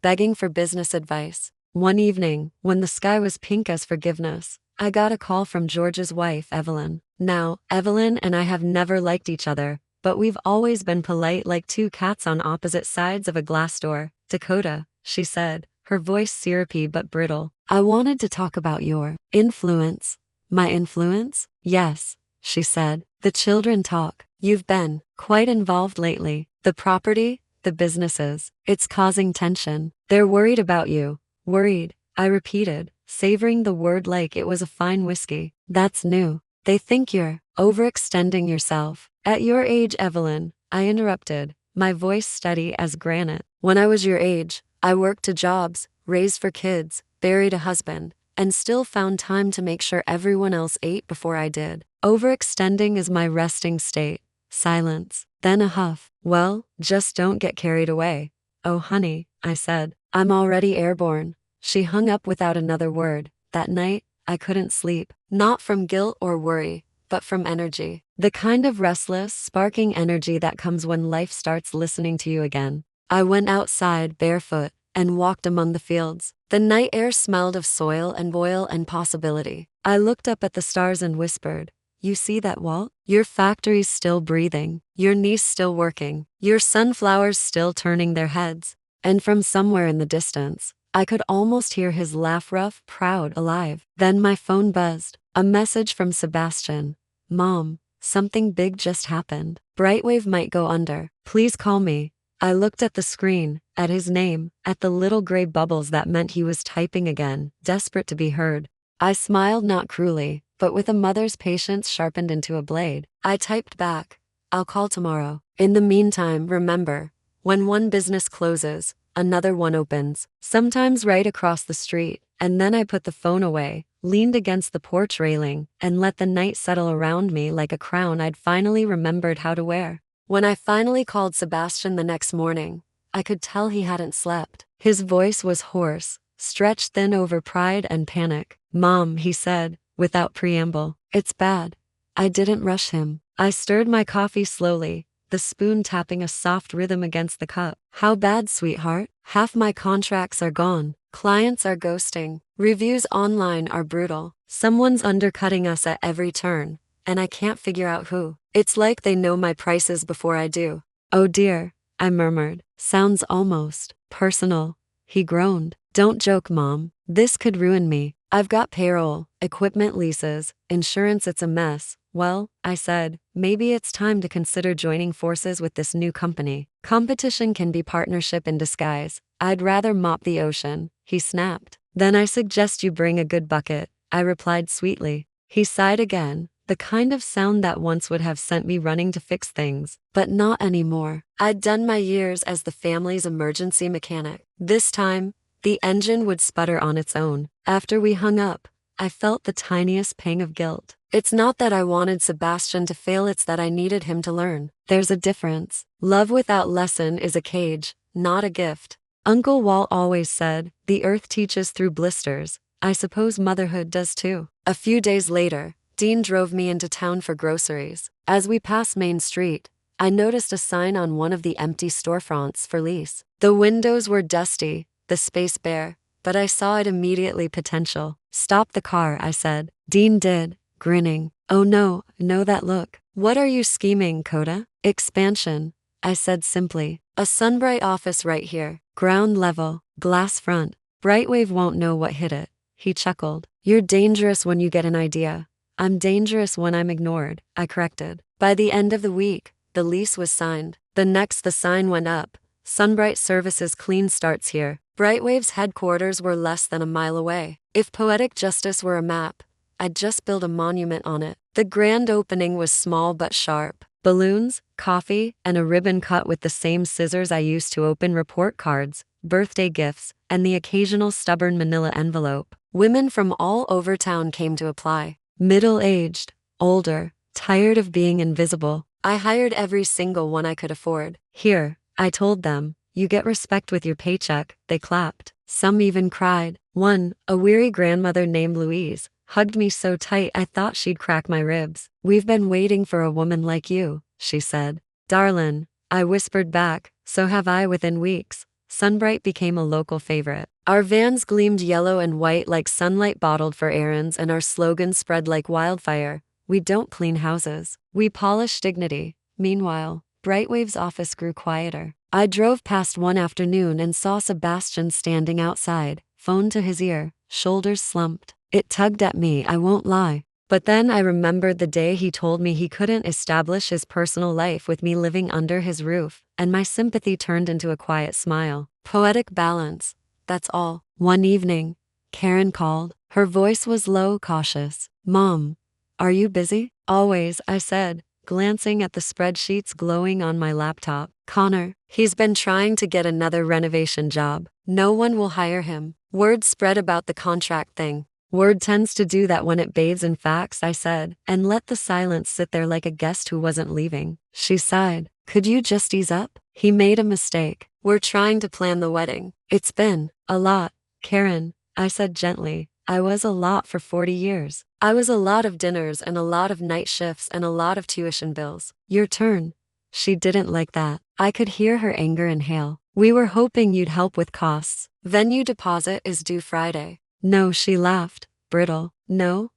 begging for business advice. One evening, when the sky was pink as forgiveness, I got a call from George's wife, Evelyn. Now, Evelyn and I have never liked each other, but we've always been polite like 2 cats on opposite sides of a glass door. Dakota, she said, her voice syrupy but brittle. I wanted to talk about your influence. My influence? Yes, she said. The children talk. You've been quite involved lately. The property, the businesses. It's causing tension. They're worried about you. Worried, I repeated, savoring the word like it was a fine whiskey. That's new. They think you're overextending yourself. At your age, Evelyn, I interrupted, my voice steady as granite. When I was your age, I worked 2 jobs, raised 4 kids, buried a husband, and still found time to make sure everyone else ate before I did. Overextending is my resting state. Silence. Then a huff. Well, just don't get carried away. Oh honey, I said, I'm already airborne. She hung up without another word. That night, I couldn't sleep. Not from guilt or worry, but from energy. The kind of restless, sparking energy that comes when life starts listening to you again. I went outside barefoot and walked among the fields. The night air smelled of soil and oil and possibility. I looked up at the stars and whispered, you see that, Walt? Your factory's still breathing. Your niece still working. Your sunflowers still turning their heads. And from somewhere in the distance, I could almost hear his laugh, rough, proud, alive. Then my phone buzzed. A message from Sebastian. Mom, something big just happened. Brightwave might go under. Please call me. I looked at the screen, at his name, at the little gray bubbles that meant he was typing again, desperate to be heard. I smiled, not cruelly, but with a mother's patience sharpened into a blade. I typed back, I'll call tomorrow. In the meantime, remember, when one business closes, another one opens, sometimes right across the street. And then I put the phone away, leaned against the porch railing, and let the night settle around me like a crown I'd finally remembered how to wear. When I finally called Sebastian the next morning, I could tell he hadn't slept. His voice was hoarse, stretched thin over pride and panic. Mom, he said, without preamble, it's bad. I didn't rush him. I stirred my coffee slowly, the spoon tapping a soft rhythm against the cup. How bad, sweetheart? Half my contracts are gone. Clients are ghosting. Reviews online are brutal. Someone's undercutting us at every turn, and I can't figure out who. It's like they know my prices before I do. Oh dear, I murmured. Sounds almost personal. He groaned. Don't joke, Mom. This could ruin me. I've got payroll, equipment leases, insurance, it's a mess. Well, I said, maybe it's time to consider joining forces with this new company. Competition can be partnership in disguise. I'd rather mop the ocean, he snapped. Then I suggest you bring a good bucket, I replied sweetly. He sighed again, the kind of sound that once would have sent me running to fix things, but not anymore. I'd done my years as the family's emergency mechanic. This time, the engine would sputter on its own. After we hung up, I felt the tiniest pang of guilt. It's not that I wanted Sebastian to fail, it's that I needed him to learn. There's a difference. Love without lesson is a cage, not a gift. Uncle Walt always said, the earth teaches through blisters. I suppose motherhood does too. A few days later, Dean drove me into town for groceries. As we passed Main Street, I noticed a sign on one of the empty storefronts for lease. The windows were dusty, the space bare, but I saw it immediately: potential. Stop the car, I said. Dean did, grinning. Oh no, that look. What are you scheming, Coda? Expansion, I said simply. A Sunbright office right here. Ground level, glass front. Brightwave won't know what hit it. He chuckled. You're dangerous when you get an idea. I'm dangerous when I'm ignored, I corrected. By the end of the week, the lease was signed. The next, the sign went up. Sunbright Services clean starts here. Brightwave's headquarters were less than a mile away. If poetic justice were a map, I'd just build a monument on it. The grand opening was small but sharp. Balloons, coffee, and a ribbon cut with the same scissors I used to open report cards, birthday gifts, and the occasional stubborn manila envelope. Women from all over town came to apply. Middle-aged, older, tired of being invisible. I hired every single one I could afford. Here, I told them, you get respect with your paycheck. They clapped. Some even cried. One, a weary grandmother named Louise, hugged me so tight I thought she'd crack my ribs. We've been waiting for a woman like you, she said. Darlin', I whispered back, so have I. Within weeks, Sunbright became a local favorite. Our vans gleamed yellow and white like sunlight bottled for errands, and our slogan spread like wildfire. We don't clean houses, we polish dignity. Meanwhile, Brightwave's office grew quieter. I drove past one afternoon and saw Sebastian standing outside, phone to his ear, shoulders slumped. It tugged at me, I won't lie. But then I remembered the day he told me he couldn't establish his personal life with me living under his roof, and my sympathy turned into a quiet smile. Poetic balance, that's all. One evening, Karen called. Her voice was low, cautious. Mom, are you busy? Always, I said, glancing at the spreadsheets glowing on my laptop. Connor, he's been trying to get another renovation job. No one will hire him. Word spread about the contract thing. Word tends to do that when it bathes in facts, I said, and let the silence sit there like a guest who wasn't leaving. She sighed. Could you just ease up? He made a mistake. We're trying to plan the wedding. It's been a lot, Karen, I said gently. I was a lot for 40 years. I was a lot of dinners and a lot of night shifts and a lot of tuition bills. Your turn. She didn't like that. I could hear her anger inhale. We were hoping you'd help with costs. Venue deposit is due Friday. No, she laughed, brittle. No,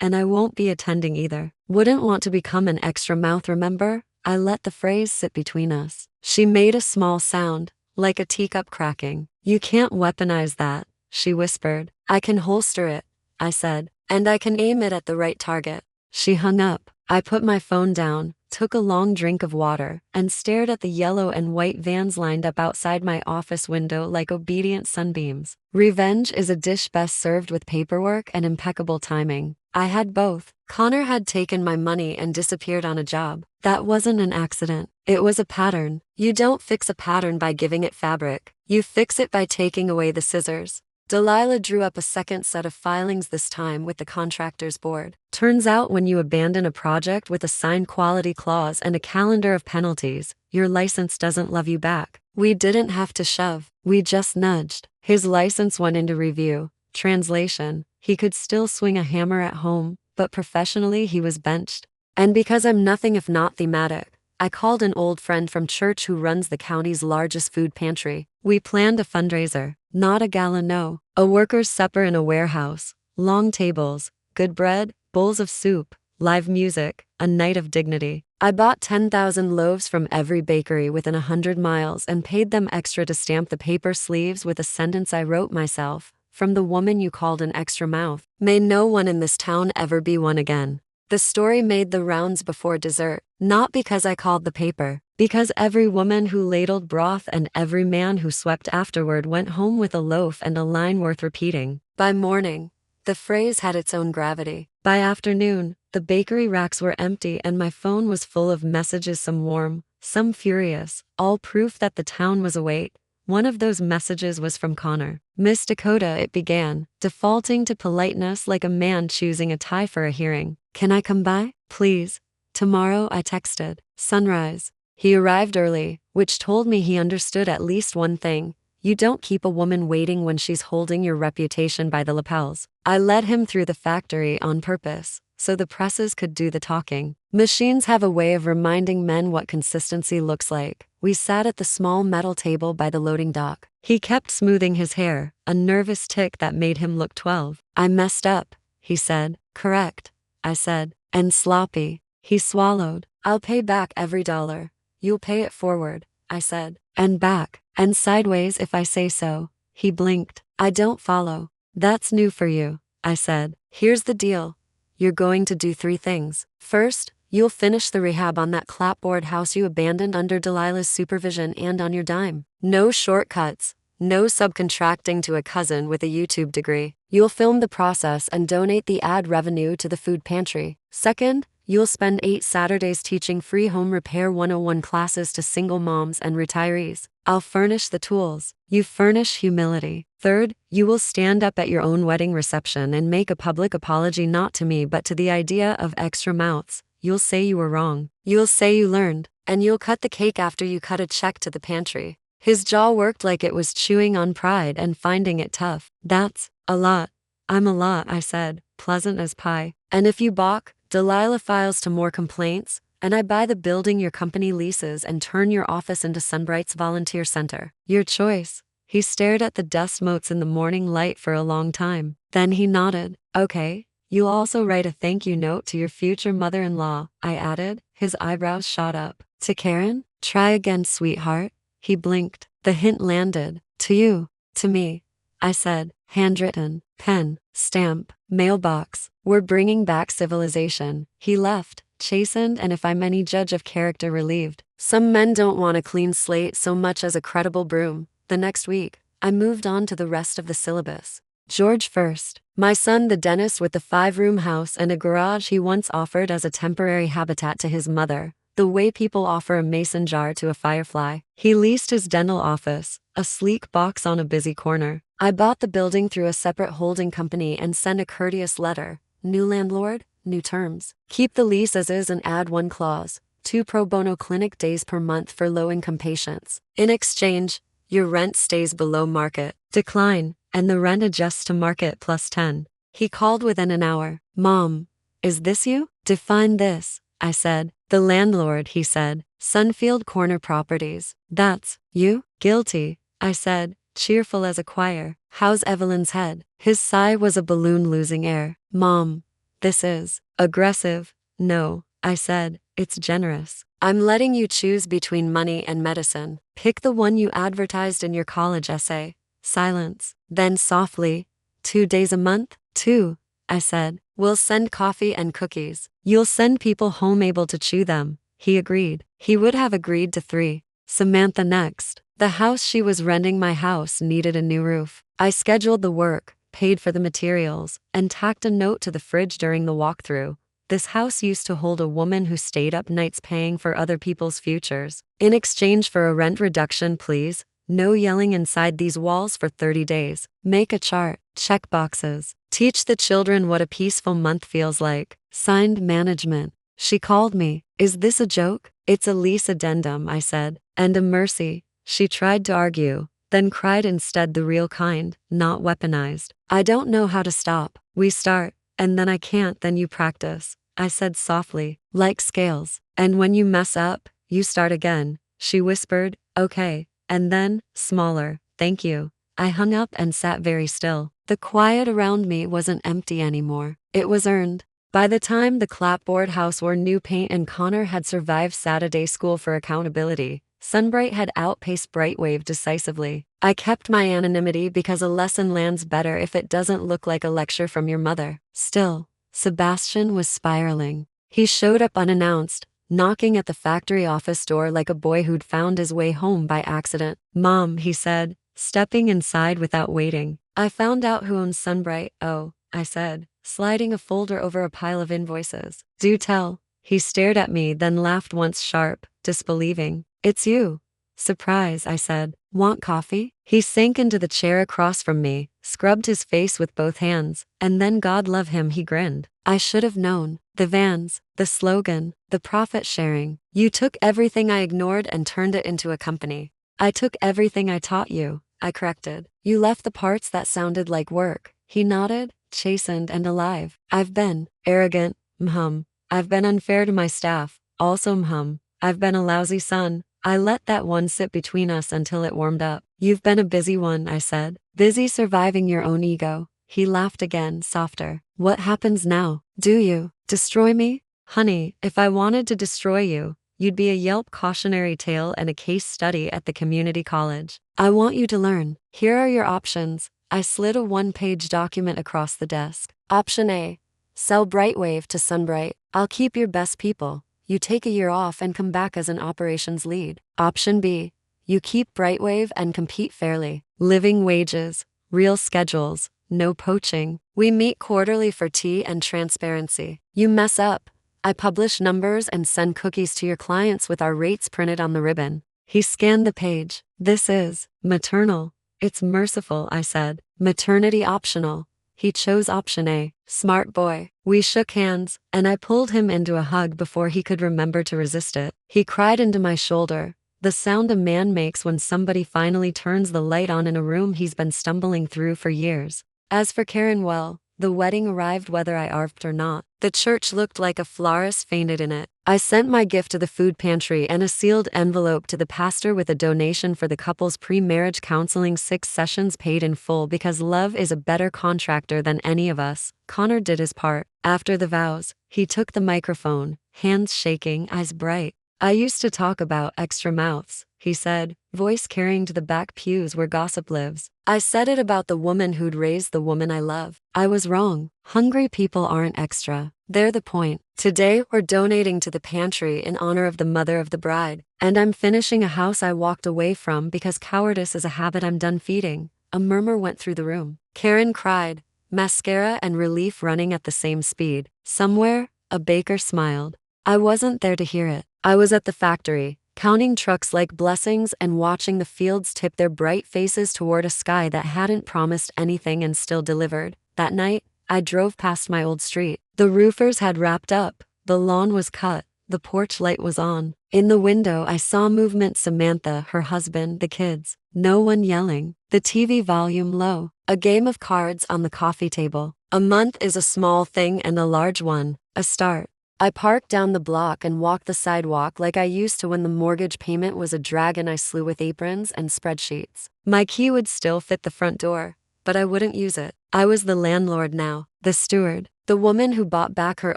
and I won't be attending either. Wouldn't want to become an extra mouth, remember? I let the phrase sit between us. She made a small sound, like a teacup cracking. You can't weaponize that, she whispered. I can holster it, I said, and I can aim it at the right target. She hung up. I put my phone down, took a long drink of water, and stared at the yellow and white vans lined up outside my office window like obedient sunbeams. Revenge is a dish best served with paperwork and impeccable timing. I had both. Connor had taken my money and disappeared on a job. That wasn't an accident. It was a pattern. You don't fix a pattern by giving it fabric. You fix it by taking away the scissors. Delilah drew up a second set of filings, this time with the contractors board. Turns out when you abandon a project with a signed quality clause and a calendar of penalties, your license doesn't love you back. We didn't have to shove. We just nudged. His license went into review. Translation, he could still swing a hammer at home, but professionally he was benched. And because I'm nothing if not thematic, I called an old friend from church who runs the county's largest food pantry. We planned a fundraiser. Not a gala, no. A workers' supper in a warehouse. Long tables, good bread, bowls of soup, live music, a night of dignity. I bought 10,000 loaves from every bakery within 100 miles and paid them extra to stamp the paper sleeves with a sentence I wrote myself. from the woman you called an extra mouth. May no one in this town ever be one again. The story made the rounds before dessert, not because I called the paper, because every woman who ladled broth and every man who swept afterward went home with a loaf and a line worth repeating. By morning, the phrase had its own gravity. By afternoon, the bakery racks were empty and my phone was full of messages, some warm, some furious, all proof that the town was awake. One of those messages was from Connor. "Miss Dakota," it began, defaulting to politeness like a man choosing a tie for a hearing. "Can I come by, please? Tomorrow," I texted. "Sunrise." He arrived early, which told me he understood at least one thing. You don't keep a woman waiting when she's holding your reputation by the lapels. I led him through the factory on purpose, so the presses could do the talking. Machines have a way of reminding men what consistency looks like. We sat at the small metal table by the loading dock. He kept smoothing his hair, a nervous tic that made him look 12. "I messed up," he said. "Correct," I said. "And sloppy." He swallowed. "I'll pay back every dollar. You'll pay it forward," I said. "And back, and sideways if I say so." He blinked. "I don't follow." "That's new for you," I said. "Here's the deal. You're going to do 3 things. First, you'll finish the rehab on that clapboard house you abandoned under Delilah's supervision and on your dime. No shortcuts, no subcontracting to a cousin with a YouTube degree. You'll film the process and donate the ad revenue to the food pantry. Second, you'll spend 8 Saturdays teaching free home repair 101 classes to single moms and retirees. I'll furnish the tools. You furnish humility. Third, you will stand up at your own wedding reception and make a public apology, not to me but to the idea of extra mouths. You'll say you were wrong. You'll say you learned. And you'll cut the cake after you cut a check to the pantry." His jaw worked like it was chewing on pride and finding it tough. "That's a lot." "I'm a lot," I said, pleasant as pie. "And if you balk, Delilah files to more complaints, and I buy the building your company leases and turn your office into Sunbright's volunteer center. Your choice." He stared at the dust motes in the morning light for a long time. Then he nodded. "Okay. You'll also write a thank you note to your future mother-in-law," I added. His eyebrows shot up. "To Karen? Try again, sweetheart." He blinked. The hint landed. "To you." "To me," I said. "Handwritten. Pen. Stamp. Mailbox. We're bringing back civilization." He left, chastened and, if I'm any judge of character, relieved. Some men don't want a clean slate so much as a credible broom. The next week, I moved on to the rest of the syllabus. George first. My son, the dentist with the 5-room house and a garage he once offered as a temporary habitat to his mother, the way people offer a mason jar to a firefly. He leased his dental office, a sleek box on a busy corner. I bought the building through a separate holding company and sent a courteous letter. "New landlord, new terms. Keep the lease as is and add 1 clause, 2 pro bono clinic days per month for low-income patients. In exchange, your rent stays below market. Decline, and the rent adjusts to market plus 10. He called within an hour. "Mom, is this you?" "Define this," I said. "The landlord," he said. "Sunfield Corner Properties." "That's you?" "Guilty," I said, cheerful as a choir. "How's Evelyn's head?" His sigh was a balloon losing air. "Mom, this is aggressive." "No," I said, "it's generous. I'm letting you choose between money and medicine. Pick the one you advertised in your college essay." Silence. Then softly, 2 days a month? 2, I said. "We'll send coffee and cookies. You'll send people home able to chew them." He agreed. He would have agreed to 3. Samantha next. The house she was renting, my house, needed a new roof. I scheduled the work, paid for the materials, and tacked a note to the fridge during the walkthrough. This house used to hold a woman who stayed up nights paying for other people's futures. In exchange for a rent reduction, please. No yelling inside these walls for 30 days. Make a chart. Check boxes. Teach the children what a peaceful month feels like. Signed, management. She called me. "Is this a joke?" "It's a lease addendum," I said. "And a mercy." She tried to argue, then cried instead, the real kind, not weaponized. "I don't know how to stop. We start, and then I can't, then you practice," I said softly, "like scales. And when you mess up, you start again." She whispered, "Okay." And then, smaller, "Thank you." I hung up and sat very still. The quiet around me wasn't empty anymore. It was earned. By the time the clapboard house wore new paint and Connor had survived Saturday school for accountability, Sunbright had outpaced Brightwave decisively. I kept my anonymity because a lesson lands better if it doesn't look like a lecture from your mother. Still, Sebastian was spiraling. He showed up unannounced, knocking at the factory office door like a boy who'd found his way home by accident. "Mom," he said, stepping inside without waiting. "I found out who owns Sunbright." "Oh," I said, sliding a folder over a pile of invoices. "Do tell." He stared at me, then laughed once sharp, disbelieving. "It's you." "Surprise," I said. "Want coffee?" He sank into the chair across from me, scrubbed his face with both hands, and then, God love him, he grinned. "I should have known. The vans, the slogan, the profit sharing. You took everything I ignored and turned it into a company." "I took everything I taught you," I corrected. "You left the parts that sounded like work." He nodded, chastened and alive. "I've been arrogant, mhum. I've been unfair to my staff, also mhum. I've been a lousy son. I let that one sit between us until it warmed up." "You've been a busy one," I said. "Busy surviving your own ego." He laughed again, softer. "What happens now? Do you destroy me?" "Honey, if I wanted to destroy you, you'd be a Yelp cautionary tale and a case study at the community college. I want you to learn. Here are your options." I slid a one-page document across the desk. Option A: sell Brightwave to Sunbright. I'll keep your best people. You take a year off and come back as an operations lead. Option B: you keep Brightwave and compete fairly. Living wages, real schedules, no poaching. We meet quarterly for tea and transparency. You mess up, I publish numbers and send cookies to your clients with our rates printed on the ribbon. He scanned the page. "This is maternal." "It's merciful," I said. "Maternity optional." He chose option A. Smart boy. We shook hands, and I pulled him into a hug before he could remember to resist it. He cried into my shoulder, the sound a man makes when somebody finally turns the light on in a room he's been stumbling through for years. As for Karen, well, the wedding arrived whether I arved or not. The church looked like a florist fainted in it. I sent my gift to the food pantry and a sealed envelope to the pastor with a donation for the couple's pre-marriage counseling, 6 sessions paid in full because love is a better contractor than any of us. Connor did his part. After the vows, he took the microphone, hands shaking, eyes bright. "I used to talk about extra mouths," he said, voice carrying to the back pews where gossip lives. "I said it about the woman who'd raised the woman I love. I was wrong. Hungry people aren't extra. They're the point. Today we're donating to the pantry in honor of the mother of the bride. And I'm finishing a house I walked away from because cowardice is a habit I'm done feeding." A murmur went through the room. Karen cried, mascara and relief running at the same speed. Somewhere, a baker smiled. I wasn't there to hear it. I was at the factory, counting trucks like blessings and watching the fields tip their bright faces toward a sky that hadn't promised anything and still delivered. That night, I drove past my old street. The roofers had wrapped up, the lawn was cut, the porch light was on. In the window I saw movement: Samantha, her husband, the kids. No one yelling. The TV volume low. A game of cards on the coffee table. A month is a small thing and a large one, a start. I parked down the block and walked the sidewalk like I used to when the mortgage payment was a dragon I slew with aprons and spreadsheets. My key would still fit the front door, but I wouldn't use it. I was the landlord now, the steward, the woman who bought back her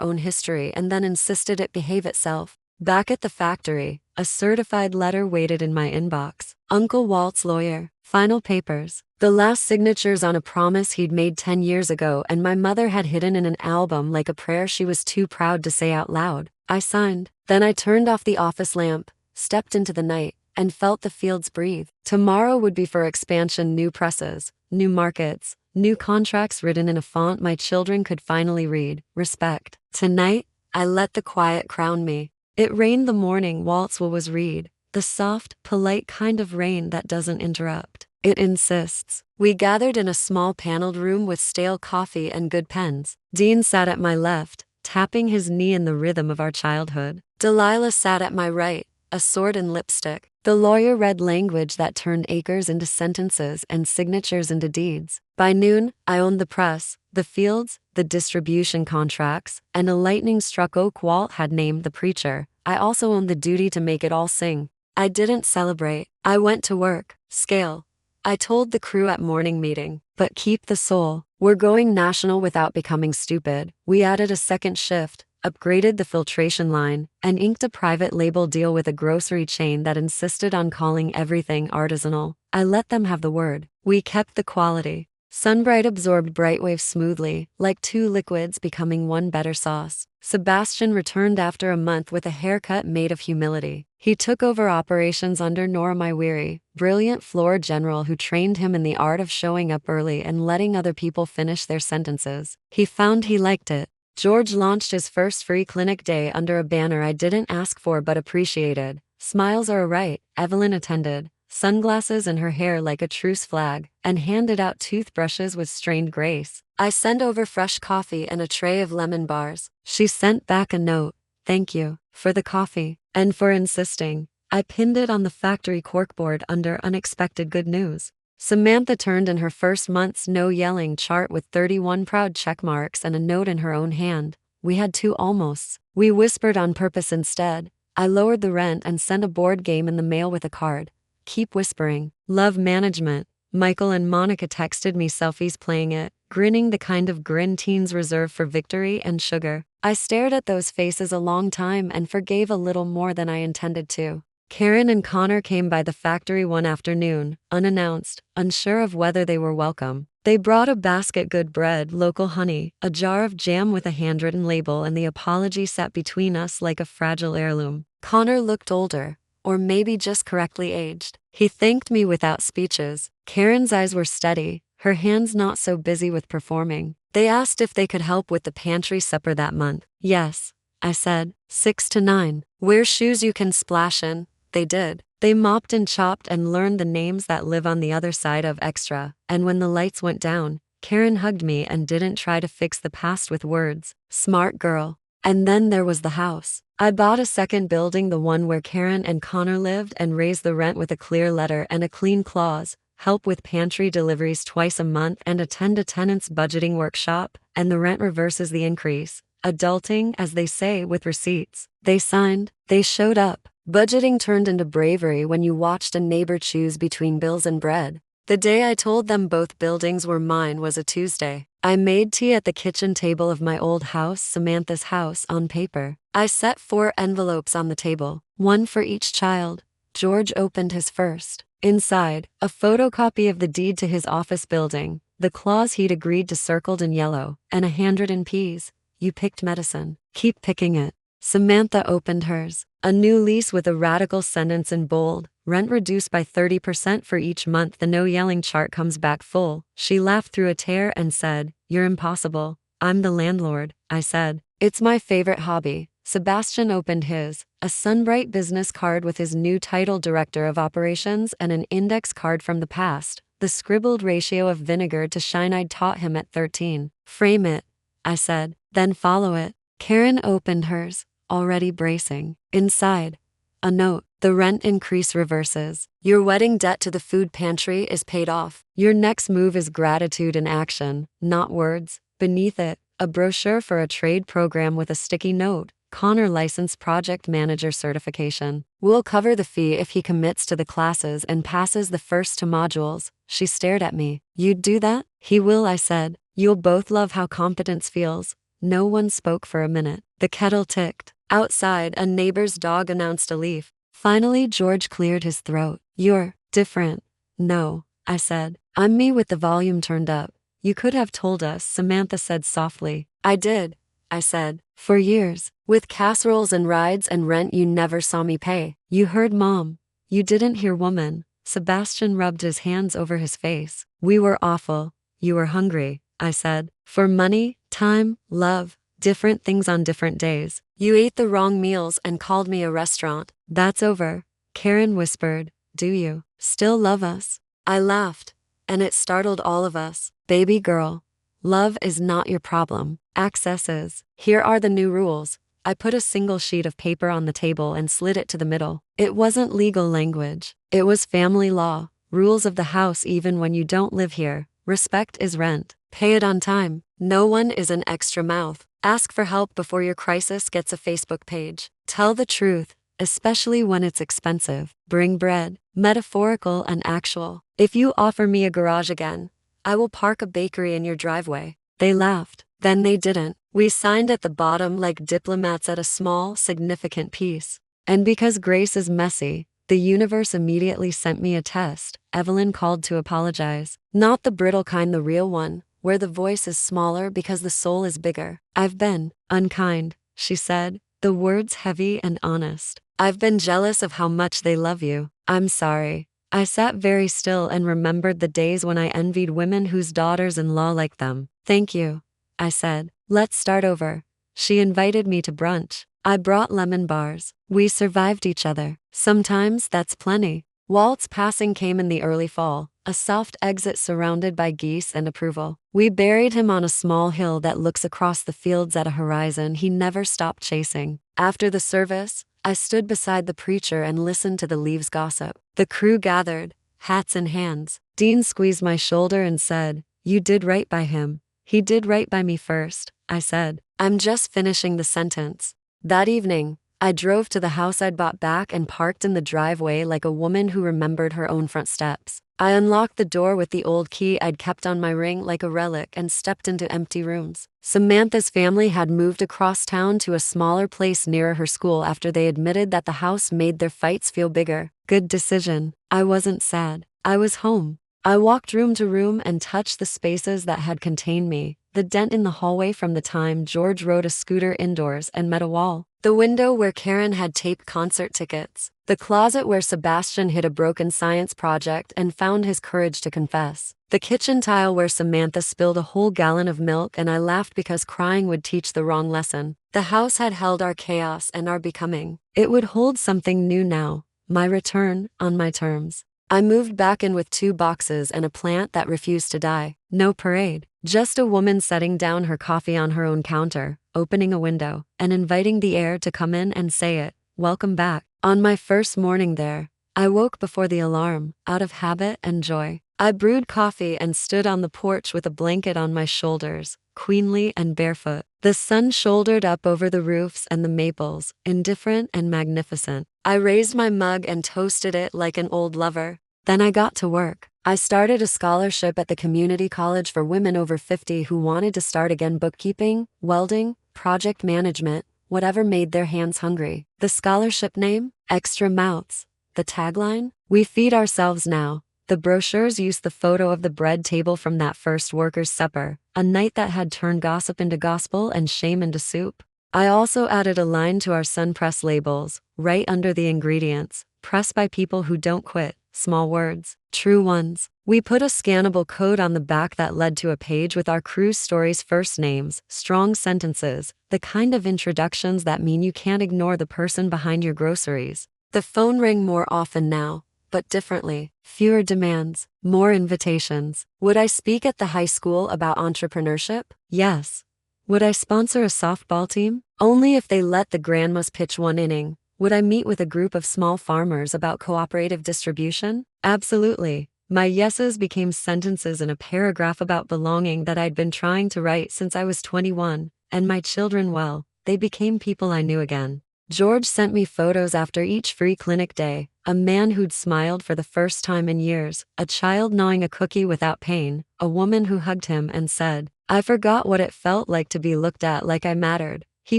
own history and then insisted it behave itself. Back at the factory, a certified letter waited in my inbox. Uncle Walt's lawyer, final papers. The last signatures on a promise he'd made 10 years ago and my mother had hidden in an album like a prayer she was too proud to say out loud. I signed. Then I turned off the office lamp, stepped into the night, and felt the fields breathe. Tomorrow would be for expansion: new presses, new markets, new contracts written in a font my children could finally read. Respect. Tonight, I let the quiet crown me. It rained the morning Waltz was read, the soft, polite kind of rain that doesn't interrupt. It insists. We gathered in a small paneled room with stale coffee and good pens. Dean sat at my left, tapping his knee in the rhythm of our childhood. Delilah sat at my right, a sword and lipstick. The lawyer read language that turned acres into sentences and signatures into deeds. By noon, I owned the press, the fields, the distribution contracts, and a lightning-struck oak Walt had named the preacher. I also owned the duty to make it all sing. I didn't celebrate. I went to work. Scale. I told the crew at morning meeting, but keep the soul. We're going national without becoming stupid. We added a second shift, upgraded the filtration line, and inked a private label deal with a grocery chain that insisted on calling everything artisanal. I let them have the word. We kept the quality. Sunbright absorbed Brightwave smoothly, like two liquids becoming one better sauce. Sebastian returned after a month with a haircut made of humility. He took over operations under Nora Maiwiri, brilliant floor general who trained him in the art of showing up early and letting other people finish their sentences. He found he liked it. George launched his first free clinic day under a banner I didn't ask for but appreciated. Smiles are a right, Evelyn attended, sunglasses in her hair like a truce flag, and handed out toothbrushes with strained grace. I sent over fresh coffee and a tray of lemon bars. She sent back a note, thank you, for the coffee, and for insisting. I pinned it on the factory corkboard under unexpected good news. Samantha turned in her first month's no yelling chart with 31 proud check marks and a note in her own hand. We had two almosts. We whispered on purpose instead. I lowered the rent and sent a board game in the mail with a card. Keep whispering. Love management. Michael and Monica texted me selfies playing it, grinning the kind of grin teens reserve for victory and sugar. I stared at those faces a long time and forgave a little more than I intended to. Karen and Connor came by the factory one afternoon, unannounced, unsure of whether they were welcome. They brought a basket good bread, local honey, a jar of jam with a handwritten label, and the apology sat between us like a fragile heirloom. Connor looked older, or maybe just correctly aged. He thanked me without speeches. Karen's eyes were steady, her hands not so busy with performing. They asked if they could help with the pantry supper that month. Yes, I said, 6 to 9. Wear shoes you can splash in. They did. They mopped and chopped and learned the names that live on the other side of extra, and when the lights went down, Karen hugged me and didn't try to fix the past with words. Smart girl. And then there was the house. I bought a second building, the one where Karen and Connor lived, and raised the rent with a clear letter and a clean clause, help with pantry deliveries twice a month and attend a tenant's budgeting workshop, and the rent reverses the increase. Adulting, as they say, with receipts. They signed, they showed up. Budgeting turned into bravery when you watched a neighbor choose between bills and bread. The day I told them both buildings were mine was a Tuesday. I made tea at the kitchen table of my old house, Samantha's house, on paper. I set 4 envelopes on the table, one for each child. George opened his first. Inside, a photocopy of the deed to his office building, the clause he'd agreed to circled in yellow, and a handwritten piece. You picked medicine. Keep picking it. Samantha opened hers. A new lease with a radical sentence in bold. Rent reduced by 30% for each month. The no yelling chart comes back full. She laughed through a tear and said, You're impossible. I'm the landlord, I said. It's my favorite hobby. Sebastian opened his, a Sunbright business card with his new title, Director of Operations, and an index card from the past, the scribbled ratio of vinegar to shine I'd taught him at 13. Frame it, I said, then follow it. Karen opened hers, already bracing. Inside, a note. The rent increase reverses. Your wedding debt to the food pantry is paid off. Your next move is gratitude in action, not words. Beneath it, a brochure for a trade program with a sticky note. Connor licensed project manager certification. We'll cover the fee if he commits to the classes and passes the first 2 modules. She stared at me. You'd do that? He will, I said. You'll both love how competence feels. No one spoke for a minute. The kettle ticked. Outside, a neighbor's dog announced a leaf. Finally, George cleared his throat. You're different. No, I said. I'm me with the volume turned up. You could have told us, Samantha said softly. I did, I said. For years. With casseroles and rides and rent you never saw me pay. You heard Mom. You didn't hear woman. Sebastian rubbed his hands over his face. We were awful. You were hungry, I said. For money, time, love. Different things on different days. You ate the wrong meals and called me a restaurant. That's over. Karen whispered. Do you still love us? I laughed, and it startled all of us. Baby girl, love is not your problem. Access is. Here are the new rules. I put a single sheet of paper on the table and slid it to the middle. It wasn't legal language. It was family law. Rules of the house even when you don't live here. Respect is rent. Pay it on time. No one is an extra mouth. Ask for help before your crisis gets a Facebook page. Tell the truth, especially when it's expensive. Bring bread, metaphorical and actual. If you offer me a garage again, I will park a bakery in your driveway. They laughed. Then they didn't. We signed at the bottom like diplomats at a small, significant peace. And because grace is messy, the universe immediately sent me a test. Evelyn called to apologize. Not the brittle kind, the real one, where the voice is smaller because the soul is bigger. I've been unkind, she said, the words heavy and honest. I've been jealous of how much they love you. I'm sorry. I sat very still and remembered the days when I envied women whose daughters-in-law like them. Thank you, I said. Let's start over. She invited me to brunch. I brought lemon bars. We survived each other. Sometimes that's plenty. Walt's passing came in the early fall, a soft exit surrounded by geese and approval. We buried him on a small hill that looks across the fields at a horizon he never stopped chasing. After the service, I stood beside the preacher and listened to the leaves gossip. The crew gathered, hats in hands. Dean squeezed my shoulder and said, "You did right by him." "He did right by me first," I said. I'm just finishing the sentence. That evening, I drove to the house I'd bought back and parked in the driveway like a woman who remembered her own front steps. I unlocked the door with the old key I'd kept on my ring like a relic and stepped into empty rooms. Samantha's family had moved across town to a smaller place nearer her school after they admitted that the house made their fights feel bigger. Good decision. I wasn't sad. I was home. I walked room to room and touched the spaces that had contained me. The dent in the hallway from the time George rode a scooter indoors and met a wall. The window where Karen had taped concert tickets. The closet where Sebastian hid a broken science project and found his courage to confess. The kitchen tile where Samantha spilled a whole gallon of milk and I laughed because crying would teach the wrong lesson. The house had held our chaos and our becoming. It would hold something new now. My return, on my terms. I moved back in with 2 boxes and a plant that refused to die. No parade. Just a woman setting down her coffee on her own counter, opening a window, and inviting the air to come in and say it. Welcome back. On my first morning there, I woke before the alarm, out of habit and joy. I brewed coffee and stood on the porch with a blanket on my shoulders, queenly and barefoot. The sun shouldered up over the roofs and the maples, indifferent and magnificent. I raised my mug and toasted it like an old lover. Then I got to work. I started a scholarship at the community college for women over 50 who wanted to start again: bookkeeping, welding, project management, whatever made their hands hungry. The scholarship name? Extra Mouths. The tagline? We feed ourselves now. The brochures used the photo of the bread table from that first workers' supper, a night that had turned gossip into gospel and shame into soup. I also added a line to our sun press labels, right under the ingredients: pressed by people who don't quit. Small words, true ones. We put a scannable code on the back that led to a page with our crew's stories, first names, strong sentences, the kind of introductions that mean you can't ignore the person behind your groceries. The phone rang more often now, but differently. Fewer demands, more invitations. Would I speak at the high school about entrepreneurship? Yes. Would I sponsor a softball team? Only if they let the grandmas pitch 1 inning. Would I meet with a group of small farmers about cooperative distribution? Absolutely. My yeses became sentences in a paragraph about belonging that I'd been trying to write since I was 21, and my children, well, they became people I knew again. George sent me photos after each free clinic day: a man who'd smiled for the first time in years, a child gnawing a cookie without pain, a woman who hugged him and said, "I forgot what it felt like to be looked at like I mattered." He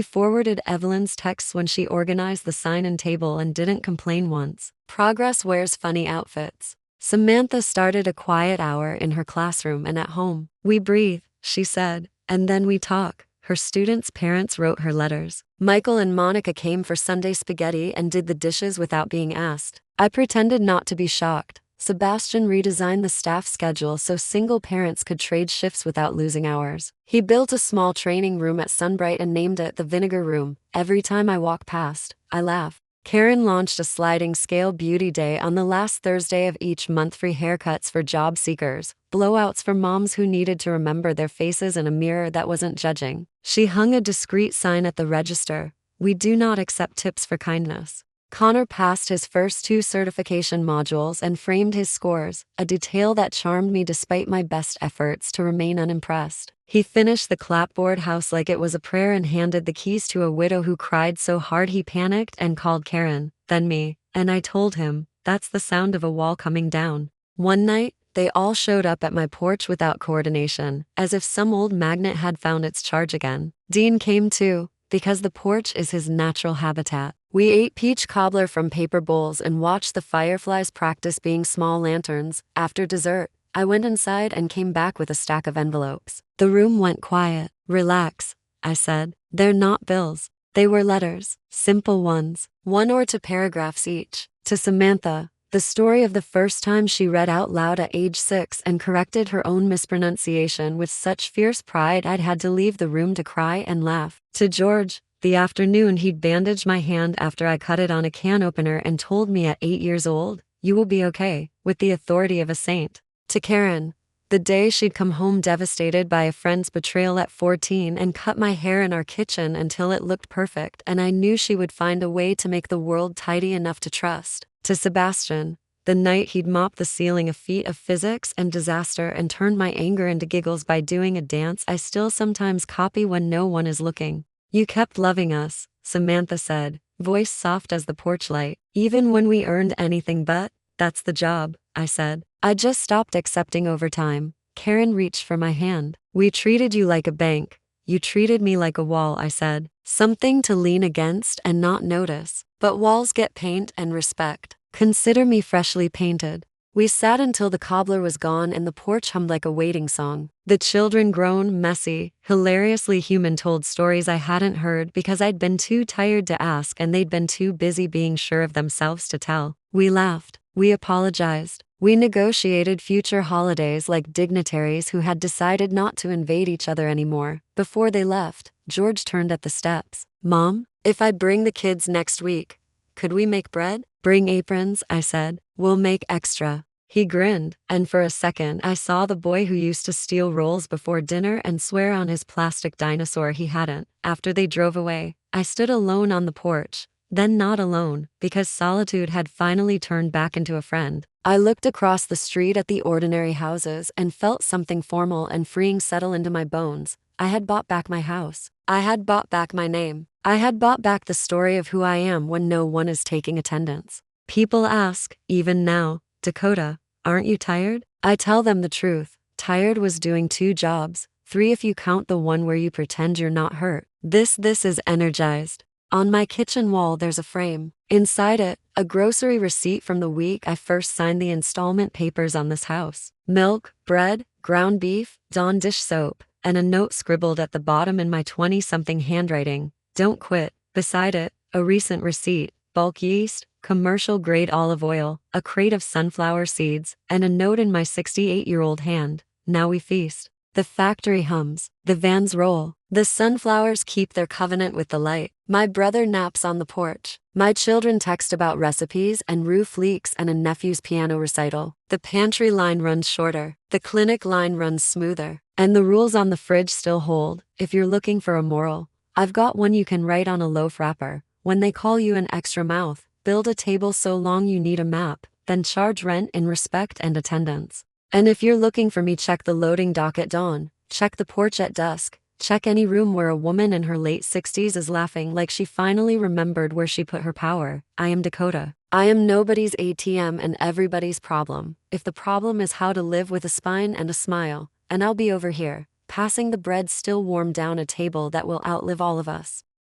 forwarded Evelyn's texts when she organized the sign-in table and didn't complain once. Progress wears funny outfits. Samantha started a quiet hour in her classroom and at home. We breathe, she said, and then we talk. Her students' parents wrote her letters. Michael and Monica came for Sunday spaghetti and did the dishes without being asked. I pretended not to be shocked. Sebastian redesigned the staff schedule so single parents could trade shifts without losing hours. He built a small training room at Sunbright and named it the Vinegar Room. Every time I walk past, I laugh. Karen launched a sliding scale beauty day on the last Thursday of each month: free haircuts for job seekers, blowouts for moms who needed to remember their faces in a mirror that wasn't judging. She hung a discreet sign at the register: "We do not accept tips for kindness." Connor passed his first 2 certification modules and framed his scores, a detail that charmed me despite my best efforts to remain unimpressed. He finished the clapboard house like it was a prayer and handed the keys to a widow who cried so hard he panicked and called Karen, then me, and I told him, "That's the sound of a wall coming down." One night, They all showed up at my porch without coordination, as if some old magnet had found its charge again. Dean came too, because the porch is his natural habitat. We ate peach cobbler from paper bowls and watched the fireflies practice being small lanterns. After dessert, I went inside and came back with a stack of envelopes. The room went quiet. Relax, I said. They're not bills. They were letters, simple ones, 1 or 2 paragraphs each. To Samantha, the story of the first time she read out loud at age 6 and corrected her own mispronunciation with such fierce pride I'd had to leave the room to cry and laugh. To George, the afternoon he'd bandaged my hand after I cut it on a can opener and told me at 8 years old, "You will be okay," with the authority of a saint. To Karen, the day she'd come home devastated by a friend's betrayal at 14 and cut my hair in our kitchen until it looked perfect and I knew she would find a way to make the world tidy enough to trust. To Sebastian, the night he'd mopped the ceiling a feat of physics and disaster and turned my anger into giggles by doing a dance I still sometimes copy when no one is looking. You kept loving us, Samantha said, voice soft as the porch light. Even when we earned anything but, that's the job, I said. I just stopped accepting overtime. Karen reached for my hand. We treated you like a bank. You treated me like a wall, I said. Something to lean against and not notice. But walls get paint and respect. Consider me freshly painted. We sat until the cobbler was gone and the porch hummed like a waiting song. The children grown, messy, hilariously human told stories I hadn't heard because I'd been too tired to ask and they'd been too busy being sure of themselves to tell. We laughed. We apologized. We negotiated future holidays like dignitaries who had decided not to invade each other anymore. Before they left, George turned at the steps. Mom, if I bring the kids next week, could we make bread? Bring aprons, I said. We'll make extra. He grinned, and for a second I saw the boy who used to steal rolls before dinner and swear on his plastic dinosaur he hadn't. After they drove away, I stood alone on the porch. Then not alone, because solitude had finally turned back into a friend. I looked across the street at the ordinary houses and felt something formal and freeing settle into my bones. I had bought back my house. I had bought back my name. I had bought back the story of who I am when no one is taking attendance. People ask, even now, Dakota, aren't you tired? I tell them the truth. Tired was doing 2 jobs, 3 if you count the one where you pretend you're not hurt. This is energized. On my kitchen wall there's a frame. Inside it, a grocery receipt from the week I first signed the installment papers on this house. Milk, bread, ground beef, Dawn dish soap, and a note scribbled at the bottom in my 20-something handwriting. Don't quit. Beside it, a recent receipt, bulk yeast, commercial-grade olive oil, a crate of sunflower seeds, and a note in my 68-year-old hand. Now we feast. The factory hums. The vans roll. The sunflowers keep their covenant with the light. My brother naps on the porch. My children text about recipes and roof leaks and a nephew's piano recital. The pantry line runs shorter. The clinic line runs smoother. And the rules on the fridge still hold. If you're looking for a moral, I've got one you can write on a loaf wrapper. When they call you an extra mouth, build a table so long you need a map, then charge rent in respect and attendance. And if you're looking for me, check the loading dock at dawn, check the porch at dusk, check any room where a woman in her late 60s is laughing like she finally remembered where she put her power. I am Dakota. I am nobody's ATM and everybody's problem. If the problem is how to live with a spine and a smile, and I'll be over here, passing the bread still warm down a table that will outlive all of us.